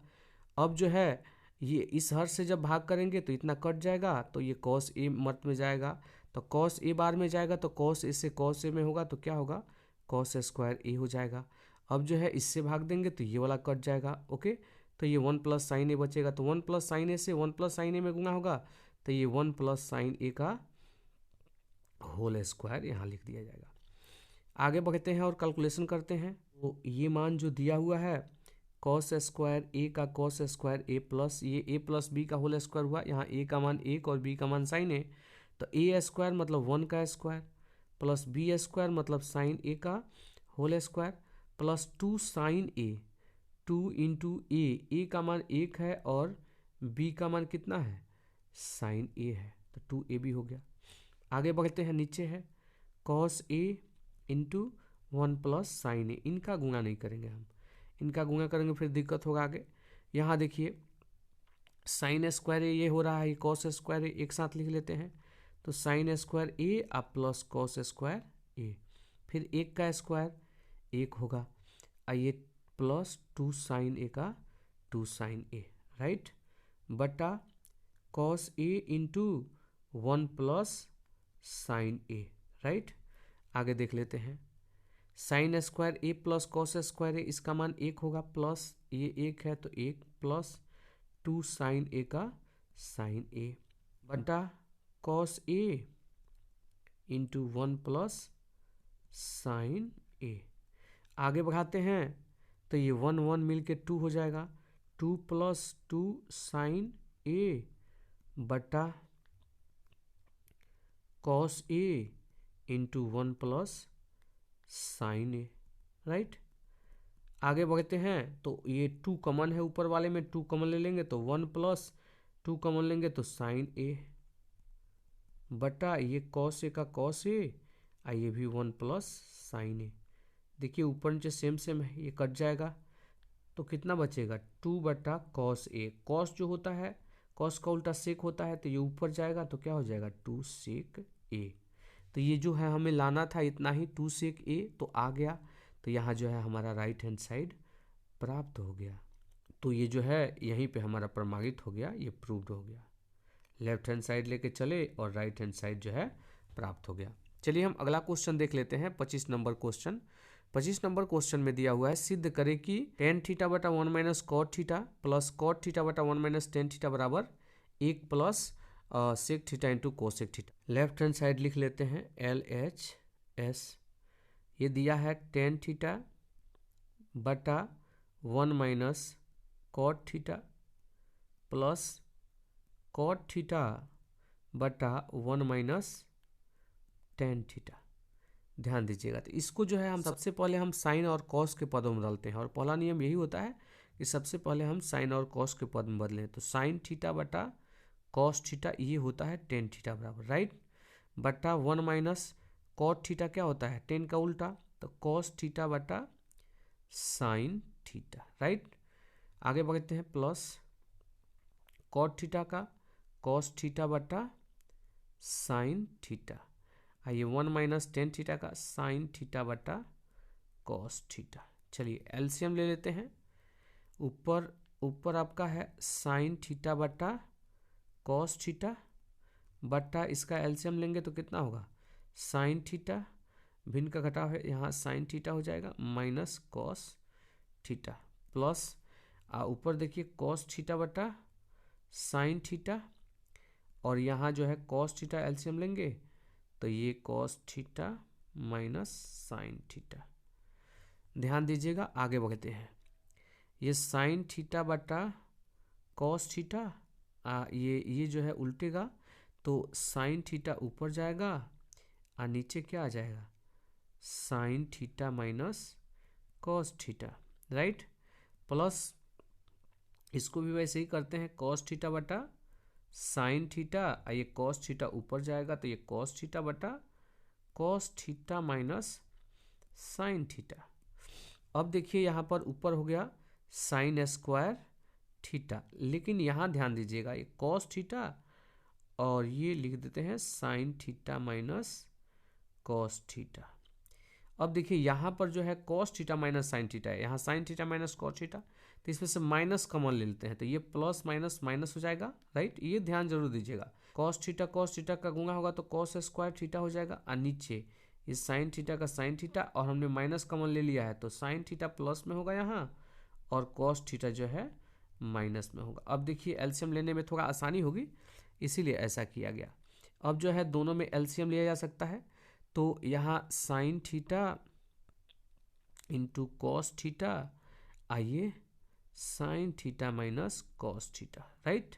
अब जो है ये इस हर से जब भाग करेंगे तो इतना कट जाएगा, तो ये कॉस ए मर्द में जाएगा, तो कॉस ए बार में जाएगा, तो कॉस ए से कॉस ए में होगा तो क्या होगा, कॉस स्क्वायर ए हो जाएगा। अब जो है इससे भाग देंगे तो ये वाला कट जाएगा। ओके, तो ये 1 प्लस साइन ए बचेगा, तो 1 प्लस साइन ए से 1 प्लस साइन ए में गुना होगा, तो ये 1 प्लस साइन ए का होल स्क्वायर यहाँ लिख दिया जाएगा। आगे बढ़ते हैं और कैलकुलेशन करते हैं। तो ये मान जो दिया हुआ है कॉस स्क्वायर ए का कॉस स्क्वायर ए प्लस ये ए प्लस बी का होल स्क्वायर हुआ, यहाँ ए का मान 1 और बी का मान साइन ए, तो ए स्क्वायर मतलब 1 का स्क्वायर प्लस बी स्क्वायर मतलब साइन ए का होल स्क्वायर प्लस 2 साइन ए, 2 इंटू ए का मान 1 है और बी का मान कितना है, साइन ए है, तो 2 AB हो गया। आगे बढ़ते हैं, नीचे है cos A into 1 plus sign ए। इनका गुणा नहीं करेंगे हम, इनका गुणा करेंगे फिर दिक्कत होगा आगे। यहाँ देखिए साइन स्क्वायर ए ये हो रहा है, कॉस स्क्वायर ए एक साथ लिख लेते हैं, तो साइन स्क्वायर ए अब प्लस कॉस स्क्वायर ए, फिर 1 का स्क्वायर 1 होगा, आइए प्लस 2 साइन ए का 2 साइन ए, राइट, बटा cos A into 1 plus sign A, right. आगे देख लेते हैं, साइन स्क्वायर ए प्लस कॉस स्क्वायर ए, इसका मान 1 होगा, प्लस ये 1 है तो 1 प्लस 2 साइन ए का साइन ए बटा cos A into 1 plus sign ए। आगे बढ़ाते हैं तो ये 1 1 मिल के 2 हो जाएगा, 2 प्लस 2 साइन ए बटा cos A into 1 plus sign A, right. आगे बढ़ते हैं तो ये 2 कॉमन है, ऊपर वाले में 2 कॉमन ले लेंगे तो 1 प्लस 2 कॉमन लेंगे तो साइन ए बटा ये कॉस ए का कॉस ए, ये भी 1 प्लस साइन ए। देखिए ऊपर नीचे सेम सेम है, ये कट जाएगा तो कितना बचेगा, 2 बटा कॉस ए। कॉस जो होता है, कॉस का उल्टा सेक होता है, तो ये ऊपर जाएगा तो क्या हो जाएगा 2 सेक ए। तो ये जो है हमें लाना था इतना ही, 2 सेक ए, तो आ गया। तो यहाँ जो है हमारा राइट हैंड साइड प्राप्त हो गया। तो ये जो है यहीं पे हमारा प्रमाणित हो गया, ये प्रूव्ड हो गया। लेफ्ट हैंड साइड लेके चले और राइट हैंड साइड जो है प्राप्त हो गया। चलिए हम अगला क्वेश्चन देख लेते हैं, 25 नंबर क्वेश्चन। 25 नंबर क्वेश्चन में दिया हुआ है, सिद्ध करें कि टेन थीटा बटा 1 minus cot theta plus cot theta बटा 1 माइनस टेन थीटा बराबर 1 plus sec theta into cosec theta. Left hand side लिख लेते हैं LHS। ये दिया है टेन थीटा बटा 1 minus cot theta plus cot theta बटा 1 माइनस टेन थीटा। ध्यान दीजिएगा, तो इसको जो है हम सबसे पहले हम साइन और कॉस के पदों में डालते हैं, और पहला नियम यही होता है कि सबसे पहले हम साइन और कॉस के पद में बदलें। तो साइन थीटा बटा कॉस थीटा ये होता है टेन थीटा बराबर, राइट, बटा 1 माइनस कॉट थीटा क्या होता है, टेन का उल्टा, तो कॉस थीटा बटा साइन थीटा, राइट। आगे बढ़ते हैं, प्लस कॉट थीटा का कॉस थीटा बटा साइन थीटा, आइए 1 माइनस टेन थीटा का साइन थीटा बटा कॉस थीटा। चलिए एलसीएम ले लेते हैं। ऊपर आपका है साइन थीटा बटा कॉस थीटा बटा इसका एलसीएम लेंगे तो कितना होगा, साइन थीटा, भिन्न का घटाव है यहाँ साइन थीटा हो जाएगा माइनस कॉस थीटा, प्लस ऊपर देखिए कॉस थीटा बटा साइन थीटा, और यहाँ जो है कॉस थीटा एलसीएम लेंगे तो ये cos theta minus sine theta. ध्यान दीजिएगा, आगे बढ़ते हैं। ये साइन थीटा बटा कॉस थीटा, ये जो है उल्टेगा, तो साइन थीटा ऊपर जाएगा और नीचे क्या आ जाएगा, sign theta minus cos theta, right. Plus इसको भी वैसे ही करते हैं, कॉस थीटा बटा साइन थीटा, ये कॉस थीटा ऊपर जाएगा तो ये कॉस थीटा बटा cos theta minus sine theta. अब देखिए यहाँ पर ऊपर हो गया साइन स्क्वायर थीटा, लेकिन यहाँ ध्यान दीजिएगा, ये कॉस थीटा और ये लिख देते हैं sign theta minus cos theta. अब देखिए यहाँ पर जो है cos theta minus sine theta है, यहाँ sine theta minus cos theta, तो इसमें से माइनस कॉमन ले लेते हैं, तो ये प्लस माइनस माइनस हो जाएगा, राइट। ये ध्यान जरूर दीजिएगा, कॉस थीटा का गुणा होगा तो कॉस स्क्वायर थीटा हो जाएगा, और नीचे इस साइन थीटा का साइन थीटा, और हमने माइनस कॉमन ले लिया है तो साइन थीटा प्लस में होगा यहाँ, और कॉस थीटा जो है माइनस में होगा। अब देखिए एलसीएम लेने में थोड़ा आसानी होगी, इसीलिए ऐसा किया गया। अब जो है दोनों में एलसीएम लिया जा सकता है, तो यहाँ sine theta into cos theta, आइए sine theta minus cos theta, right.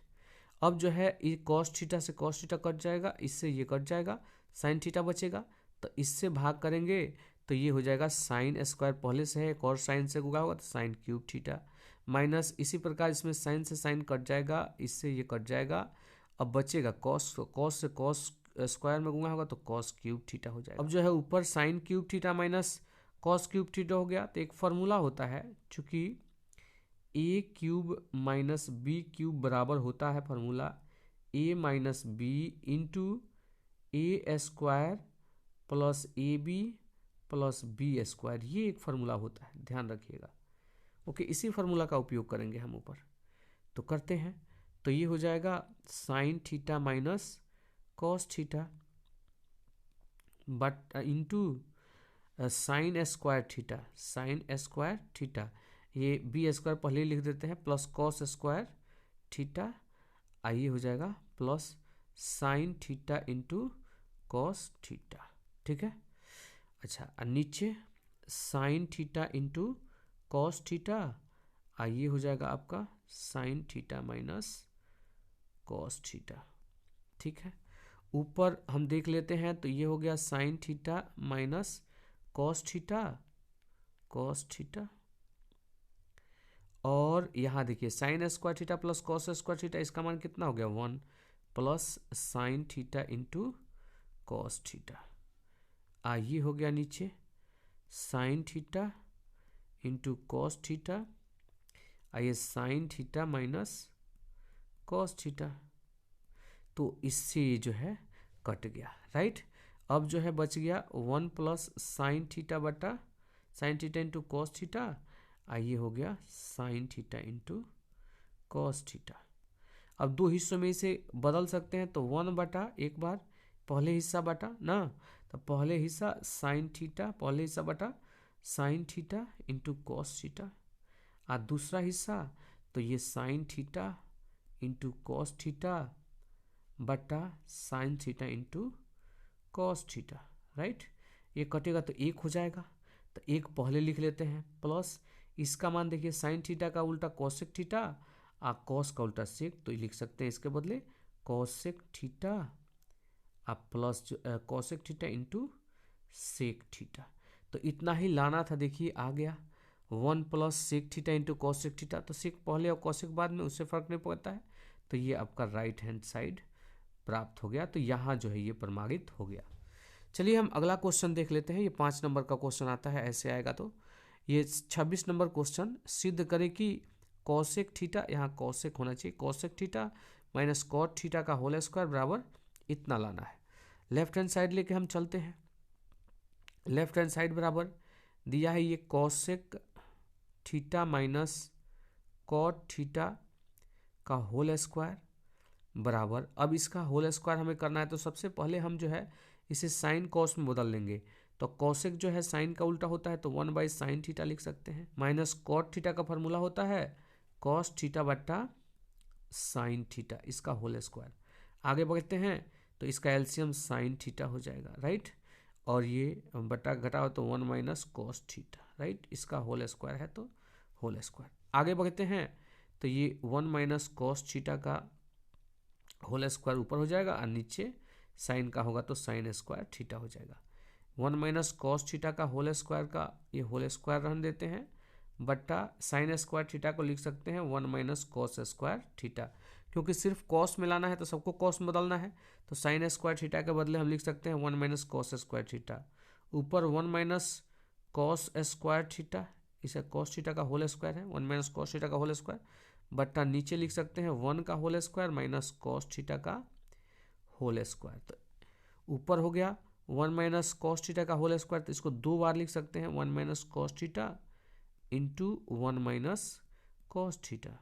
अब जो है ये कॉस थीटा से कॉस थीटा कट जाएगा, इससे ये कट जाएगा, साइन थीटा बचेगा, तो इससे भाग करेंगे तो ये हो जाएगा साइन स्क्वायर पहले से है, एक और साइन से गुणा होगा तो साइन क्यूब थीटा, माइनस इसी प्रकार इसमें साइन से साइन कट जाएगा, इससे ये कट जाएगा, अब बचेगा कॉस से कॉस स्क्वायर में गुणा होगा तो कॉस क्यूब थीटा हो जाएगा। अब जो है ऊपर sine cube theta minus cos cube theta हो गया, तो एक फार्मूला होता है, चूंकि A cube minus B cube बराबर होता है formula A minus B into A square plus A B plus B square, ये एक फार्मूला होता है, ध्यान रखिएगा। ओके, इसी फार्मूला का उपयोग करेंगे हम ऊपर, तो करते हैं। तो ये हो जाएगा sign theta minus cos theta but into sine square theta, ये बी स्क्वायर पहले ही लिख देते हैं, प्लस कॉस स्क्वायर थीटा, आइए हो जाएगा plus sine theta into cos theta, ठीक है। अच्छा, और नीचे sine theta into cos theta, आइए हो जाएगा आपका sign theta minus cos theta, ठीक है। ऊपर हम देख लेते हैं, तो ये हो गया sine theta minus cos theta, और यहाँ देखिए sine square theta plus cos square theta, इसका मान कितना हो गया 1 plus sine theta into cos theta, आइए हो गया नीचे sine theta into cos theta, आइए sine theta minus cos theta, तो इससे ये जो है कट गया, राइट। अब जो है बच गया 1 प्लस साइन थीटा बटा sine theta into cos theta, आइए हो गया sine theta into cos theta. अब दो हिस्सों में इसे बदल सकते हैं, तो 1 बटा एक बार पहले हिस्सा बटा ना, तो पहले हिस्सा साइन थीटा, पहले हिस्सा बटा sine theta into cos theta, और दूसरा हिस्सा तो ये sine theta into cos theta बटा sine theta into cos theta, right. ये कटेगा तो एक हो जाएगा, तो एक पहले लिख लेते हैं, प्लस इसका मान देखिए साइन थीटा का उल्टा कॉसेक थीटा, और कॉस का उल्टा सेक, तो लिख सकते हैं इसके बदले कॉसेक थीटा और plus cosec theta into sec theta. तो इतना ही लाना था, देखिए आ गया 1 plus sec theta into cosec theta, तो सेक पहले और कॉसेक बाद में, उससे फर्क नहीं पड़ता है, तो ये आपका राइट हैंड साइड प्राप्त हो गया। तो यहाँ जो है ये प्रमाणित हो गया। चलिए हम अगला क्वेश्चन देख लेते हैं। ये 5 नंबर का क्वेश्चन आता है, ऐसे आएगा। तो ये 26 नंबर क्वेश्चन, सिद्ध करें कि कॉसेक थीटा, यहाँ कॉसेक होना चाहिए, cosec theta minus cot theta का होल स्क्वायर बराबर इतना लाना है। लेफ्ट हैंड साइड लेके हम चलते हैं। लेफ्ट हैंड साइड बराबर दिया है ये cosec theta minus cot theta का होल स्क्वायर बराबर, अब इसका होल स्क्वायर हमें करना है, तो सबसे पहले हम जो है इसे साइन कॉस में बदल लेंगे। तो कॉसेक जो है साइन का उल्टा होता है, तो 1 बाई साइन थीटा लिख सकते हैं, माइनस कॉट थीटा का फॉर्मूला होता है कॉस थीटा बट्टा साइन थीटा, इसका होल स्क्वायर। आगे बढ़ते हैं, तो इसका एलसीएम साइन थीटा हो जाएगा, राइट। और ये बटा घटा हो तो 1 माइनस कॉस थीटा, राइट। इसका होल स्क्वायर है तो होल स्क्वायर। आगे बढ़ते हैं तो ये 1 माइनस कॉस थीटा का होल स्क्वायर ऊपर हो जाएगा और नीचे साइन का होगा तो साइन स्क्वायर थीटा हो जाएगा। 1 माइनस कॉस थीटा का होल स्क्वायर का ये होल स्क्वायर रहने देते हैं, बट्टा साइन स्क्वायर थीटा को लिख सकते हैं 1 माइनस कॉस स्क्वायर थीटा, क्योंकि सिर्फ कॉस में लाना है तो सबको कॉस में बदलना है, तो साइन स्क्वायर थीटा के बदले हम लिख सकते हैं 1 माइनस कॉस स्क्वायर थीटा। ऊपर 1 माइनस कॉस स्क्वायर थीटा, इसे कॉस थीटा का होल स्क्वायर है, 1 माइनस कॉस थीटा का होल स्क्वायर, बट्टा नीचे लिख सकते हैं 1 का whole square minus cos theta का होल स्क्वायर। तो ऊपर हो गया 1 माइनस कॉस थीटा का होल स्क्वायर, तो इसको 2 बार लिख सकते हैं 1 minus cos theta into 1 minus cos theta,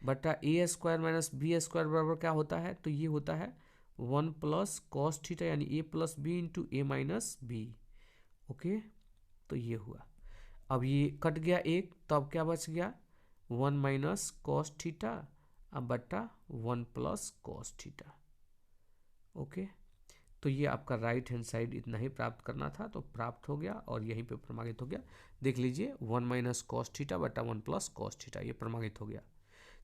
बटा A square minus B square बराबर क्या होता है, तो ये होता है 1 प्लस कॉस थीटा यानी ए प्लस बी इंटू ए माइनस बी। ओके, तो ये हुआ। अब ये कट गया एक, तो अब क्या बच गया 1 माइनस कॉस थीटा अब बटा 1 प्लस कॉस थीटा। ओके, तो ये आपका राइट हैंड साइड इतना ही प्राप्त करना था, तो प्राप्त हो गया और यहीं पे प्रमाणित हो गया। देख लीजिए 1 माइनस कॉस थीटा बटा 1 प्लस कॉस थीटा, ये प्रमाणित हो गया।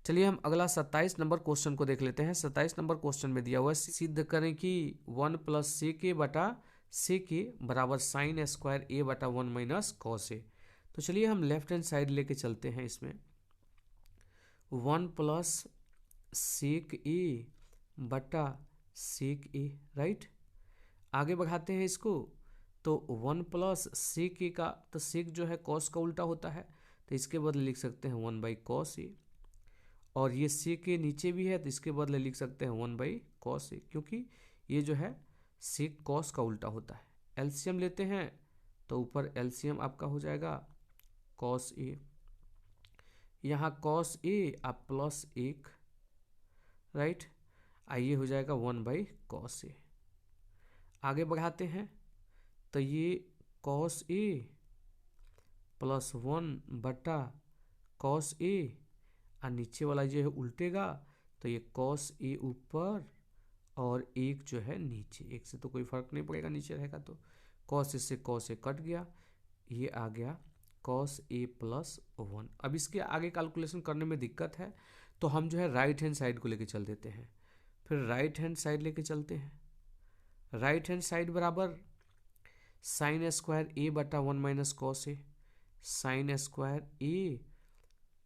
चलिए हम अगला 27 नंबर क्वेश्चन को देख लेते हैं। 27 नंबर क्वेश्चन में दिया हुआ है सिद्ध करें कि 1 प्लस सेक ए बटा सेक ए बराबर साइन स्क्वायर ए बटा 1 माइनस कॉस ए। तो चलिए हम लेफ्ट हैंड साइड लेके चलते हैं। इसमें 1 प्लस सेक ए बटा सेक ए, राइट। आगे बढ़ाते हैं इसको, तो 1 प्लस सेक ए का, तो सेक जो है कॉस का उल्टा होता है, तो इसके बदले लिख सकते हैं 1 बाई कॉस ए। और ये सेक ए नीचे भी है तो इसके बदले लिख सकते हैं 1 बाई कॉस ए, क्योंकि ये जो है सेक कॉस का उल्टा होता है। एलसीएम लेते हैं तो ऊपर एलसीएम आपका हो जाएगा कॉस ए, यहाँ कॉस ए आप प्लस 1, राइट। आइए हो जाएगा 1 बाई कॉस ए। आगे बढ़ाते हैं तो ये कॉस ए प्लस 1 बटा कॉस ए, और नीचे वाला जो है उल्टेगा तो ये कॉस ए ऊपर और 1 जो है नीचे, 1 से तो कोई फर्क नहीं पड़ेगा नीचे रहेगा, तो कॉस से कॉस ए कट गया, ये आ गया कॉस ए प्लस 1। अब इसके आगे कैलकुलेशन करने में दिक्कत है तो हम जो है राइट हैंड साइड को लेके चल देते हैं। फिर राइट हैंड साइड लेके चलते हैं। राइट हैंड साइड बराबर साइन स्क्वायर ए बटा 1 minus cos A, sine square ए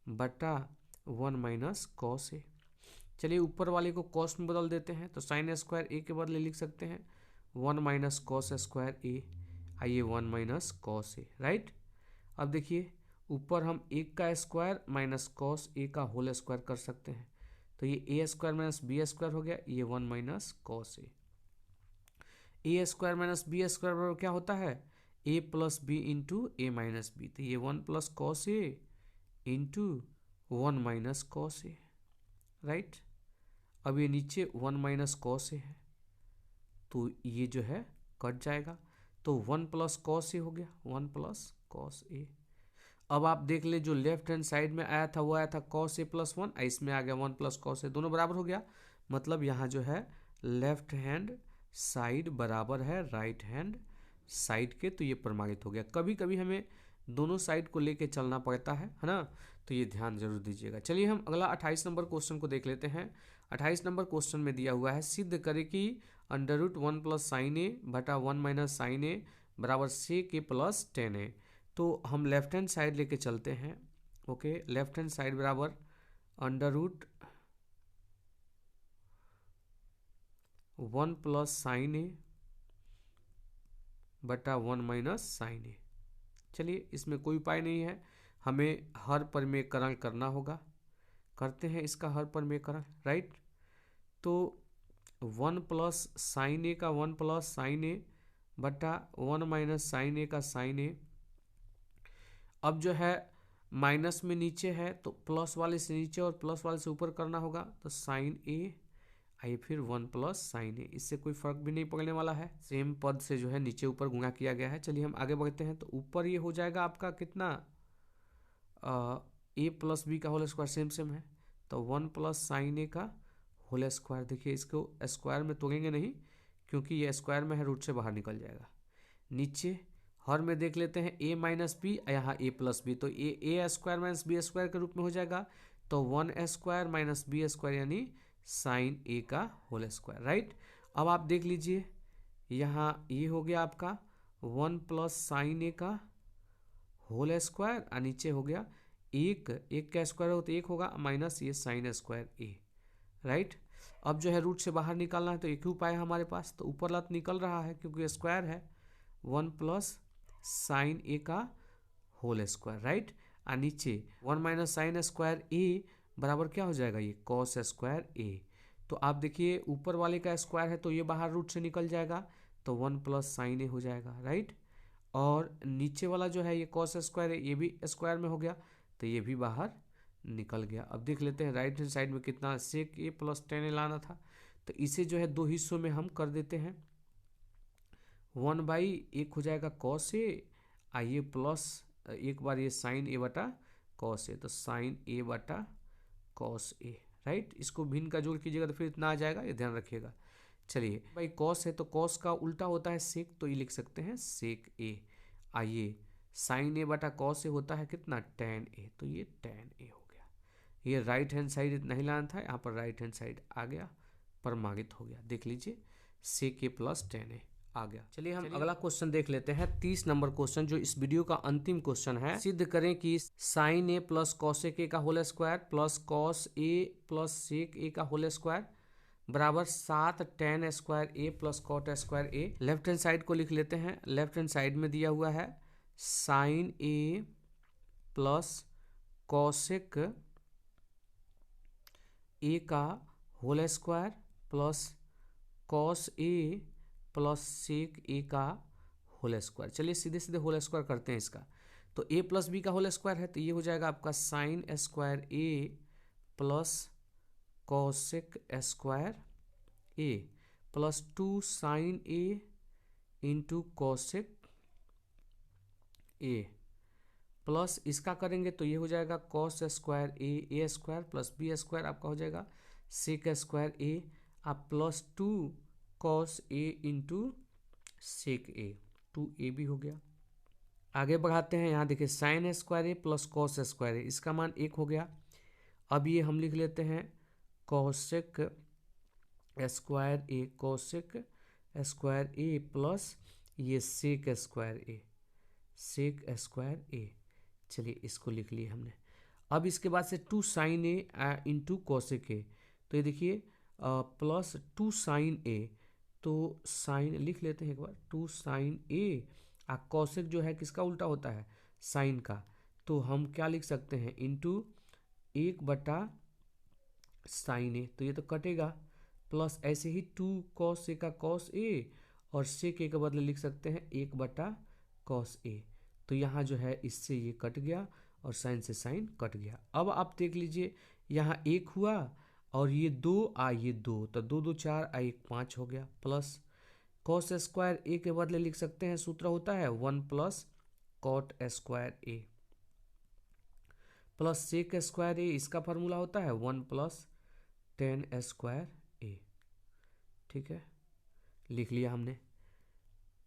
बटा 1 माइनस कॉस ए। चलिए ऊपर वाले को कॉस में बदल देते हैं, तो साइन स्क्वायर ए के बदले लिख सकते हैं 1 माइनस कॉस स्क्वायर ए, आइए 1 माइनस कॉस ए, राइट। अब देखिए ऊपर हम 1 का स्क्वायर माइनस कॉस ए का होल स्क्वायर कर सकते हैं, तो ये ए स्क्वायर माइनस बी स्क्वायर हो गया, ये 1 minus cos A. A square minus B square बराबर क्या होता है, ए प्लस बी इंटू ए माइनस बी, तो ये 1 plus cos A into 1 minus cos A, right. अब ये नीचे 1 माइनस कॉस ए है तो ये जो है कट जाएगा, तो 1 प्लस कॉस ए हो गया, 1 प्लस कॉस ए। अब आप देख ले जो लेफ्ट हैंड साइड में आया था वो आया था कॉस ए प्लस 1, इसमें आ गया 1 प्लस कॉस ए, दोनों बराबर हो गया। मतलब यहाँ जो है लेफ्ट हैंड साइड बराबर है राइट हैंड साइड के, तो ये प्रमाणित हो गया। कभी कभी हमें दोनों साइड को लेके चलना पड़ता है ना, तो ये ध्यान जरूर दीजिएगा। चलिए हम अगला 28 नंबर क्वेश्चन को देख लेते हैं। 28 नंबर क्वेश्चन में दिया हुआ है सिद्ध करें कि √1 प्लस साइन ए बटा 1 माइनस साइन ए बराबर सेक ए प्लस 10 ए। तो हम लेफ्ट हैंड साइड लेके चलते हैं। ओके, लेफ्ट हैंड साइड बराबर √1 प्लस साइन ए बटा 1 माइनस साइन ए। चलिए इसमें कोई उपाय नहीं है, हमें हर परिमेयकरण करना होगा। करते हैं इसका हर परिमेयकरण, राइट। तो 1 प्लस साइन ए का 1 प्लस साइन ए बटा 1 माइनस साइन ए का साइन ए। अब जो है माइनस में नीचे है तो प्लस वाले से नीचे और प्लस वाले से ऊपर करना होगा, तो साइन ए आइए फिर 1 प्लस साइन ए, इससे कोई फर्क भी नहीं पड़ने वाला है, सेम पद से जो है नीचे ऊपर गुणा किया गया है। चलिए हम आगे बढ़ते हैं, तो ऊपर ये हो जाएगा आपका कितना ए प्लस बी का होल स्क्वायर सेम सेम है, तो 1 प्लस साइन ए का होल स्क्वायर। देखिए इसको स्क्वायर में तोड़ेंगे नहीं क्योंकि ये स्क्वायर में है, रूट से बाहर निकल जाएगा। नीचे हर में देख लेते हैं a माइनस बी, यहाँ a प्लस बी, तो ए स्क्वायर माइनस बी स्क्वायर के रूप में हो जाएगा। तो 1 स्क्वायर माइनस बी स्क्वायर यानी साइन a का होल स्क्वायर, राइट। अब आप देख लीजिए यहाँ ये हो गया आपका 1 प्लस साइन a का होल स्क्वायर, और नीचे हो गया एक का स्क्वायर हो तो एक होगा माइनस ये साइन स्क्वायर a, राइट। अब जो है रूट से बाहर निकालना है तो एक ही उपाय है हमारे पास, तो ऊपर लत निकल रहा है क्योंकि स्क्वायर है, 1 प्लस साइन a का होल स्क्वायर, राइट। और नीचे 1 माइनस साइन स्क्वायर a बराबर क्या हो जाएगा, ये कॉस स्क्वायर a। तो आप देखिए ऊपर वाले का स्क्वायर है तो ये बाहर रूट से निकल जाएगा, तो 1 प्लस साइन a हो जाएगा, राइट। और नीचे वाला जो है ये कॉस स्क्वायर है, ये भी स्क्वायर में हो गया तो ये भी बाहर निकल गया। अब देख लेते हैं राइट हैंड साइड में कितना, सेक a प्लस tan a लाना था, तो इसे जो है दो हिस्सों में हम कर देते हैं। 1 बाई एक हो जाएगा कॉस a, आइए प्लस एक बार ये साइन a बटा कॉस a, तो साइन a बटा कॉस a, राइट। इसको भिन्न का जोड़ कीजिएगा तो फिर इतना आ जाएगा, ये ध्यान रखिएगा। चलिए भाई कॉस है तो कॉस का उल्टा होता है सेक, तो ये लिख सकते हैं सेक a। आइए साइन a बटा कॉस a होता है कितना, tan a, तो ये tan a हो गया। ये राइट हैंड साइड नहीं लाना था, यहाँ पर राइट हैंड साइड आ गया, प्रमाणित हो गया। देख लीजिए सेक a प्लस tan a आ गया। चलिए हम अगला क्वेश्चन देख लेते हैं, 30 नंबर क्वेश्चन जो इस वीडियो का अंतिम क्वेश्चन है। सिद्ध करें कि sine a plus cosec a का whole square plus cos a plus sec a का होल स्क्वायर बराबर 7 tan square a plus cot square a। Left hand side को लिख लेते हैं। लेफ्ट हैंड साइड में दिया हुआ है sine a plus cosec a का whole square plus cos a plus sec a का होल स्क्वायर। चलिए सीधे सीधे होल स्क्वायर करते हैं इसका, तो a प्लस बी का होल स्क्वायर है तो ये हो जाएगा आपका sine square a plus cosec square a plus 2 sine a into cosec a plus इसका करेंगे तो ये हो जाएगा cos square a square plus B square आपका हो जाएगा सेक स्क्वायर a, आप plus 2 cos a into sec a, 2a भी हो गया। आगे बढ़ाते हैं, यहाँ देखिए sine square a plus cos square a, इसका मान 1 हो गया। अब ये हम लिख लेते हैं cosec square a, cosec square a plus ये sec square a, sec square a। चलिए इसको लिख लिए हमने। अब इसके बाद से 2 sine a into cosec a, तो ये देखिए प्लस 2 साइन a, तो साइन लिख लेते हैं एक बार, 2 साइन a, कॉसेक जो है किसका उल्टा होता है, साइन का, तो हम क्या लिख सकते हैं इंटू 1 बटा साइन a, तो ये तो कटेगा, प्लस ऐसे ही 2 कॉस a का कॉस a और सेक a के बदले लिख सकते हैं 1 बटा कॉस a, तो यहाँ जो है इससे ये कट गया और साइन से साइन कट गया। अब आप देख लीजिए यहाँ 1 हुआ और ये 2 ये 2, तो 2 2 4 1 5 हो गया, प्लस कॉस स्क्वायर a के बदले लिख सकते हैं, सूत्र होता है 1 plus cot square a plus sec square a, इसका फॉर्मूला होता है 1 प्लस tan स्क्वायर a। ठीक है, लिख लिया हमने।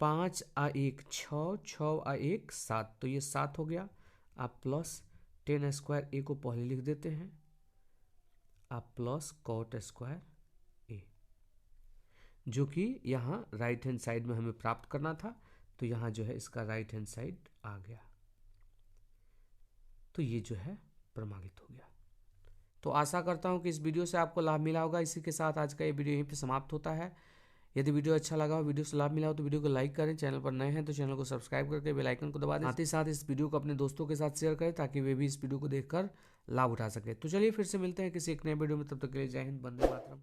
5 1 6, 6 1 7, तो ये 7 हो गया। आप प्लस tan स्क्वायर a को पहले लिख देते हैं, आप प्लस कॉट स्क्वायर a, जो कि यहाँ राइट हैंड साइड में हमें प्राप्त करना था, तो यहाँ जो है इसका राइट हैंड साइड आ गया, तो ये जो है प्रमाणित हो गया। तो आशा करता हूँ कि इस वीडियो से आपको लाभ मिला होगा। इसी के साथ आज का ये वीडियो यहीं पे समाप्त होता है। यदि वीडियो अच्छा लगा हो, वीडियो से लाभ मिला हो तो वीडियो को लाइक करें, चैनल पर नए हैं तो चैनल को सब्सक्राइब करके बेल आइकन को दबा दें। साथ ही साथ इस वीडियो को अपने दोस्तों के साथ शेयर करें ताकि वे भी इस वीडियो को देखकर लाभ उठा सके। तो चलिए फिर से मिलते हैं किसी एक नए वीडियो में, तब तक के लिए जय हिंद, वंदे मातरम।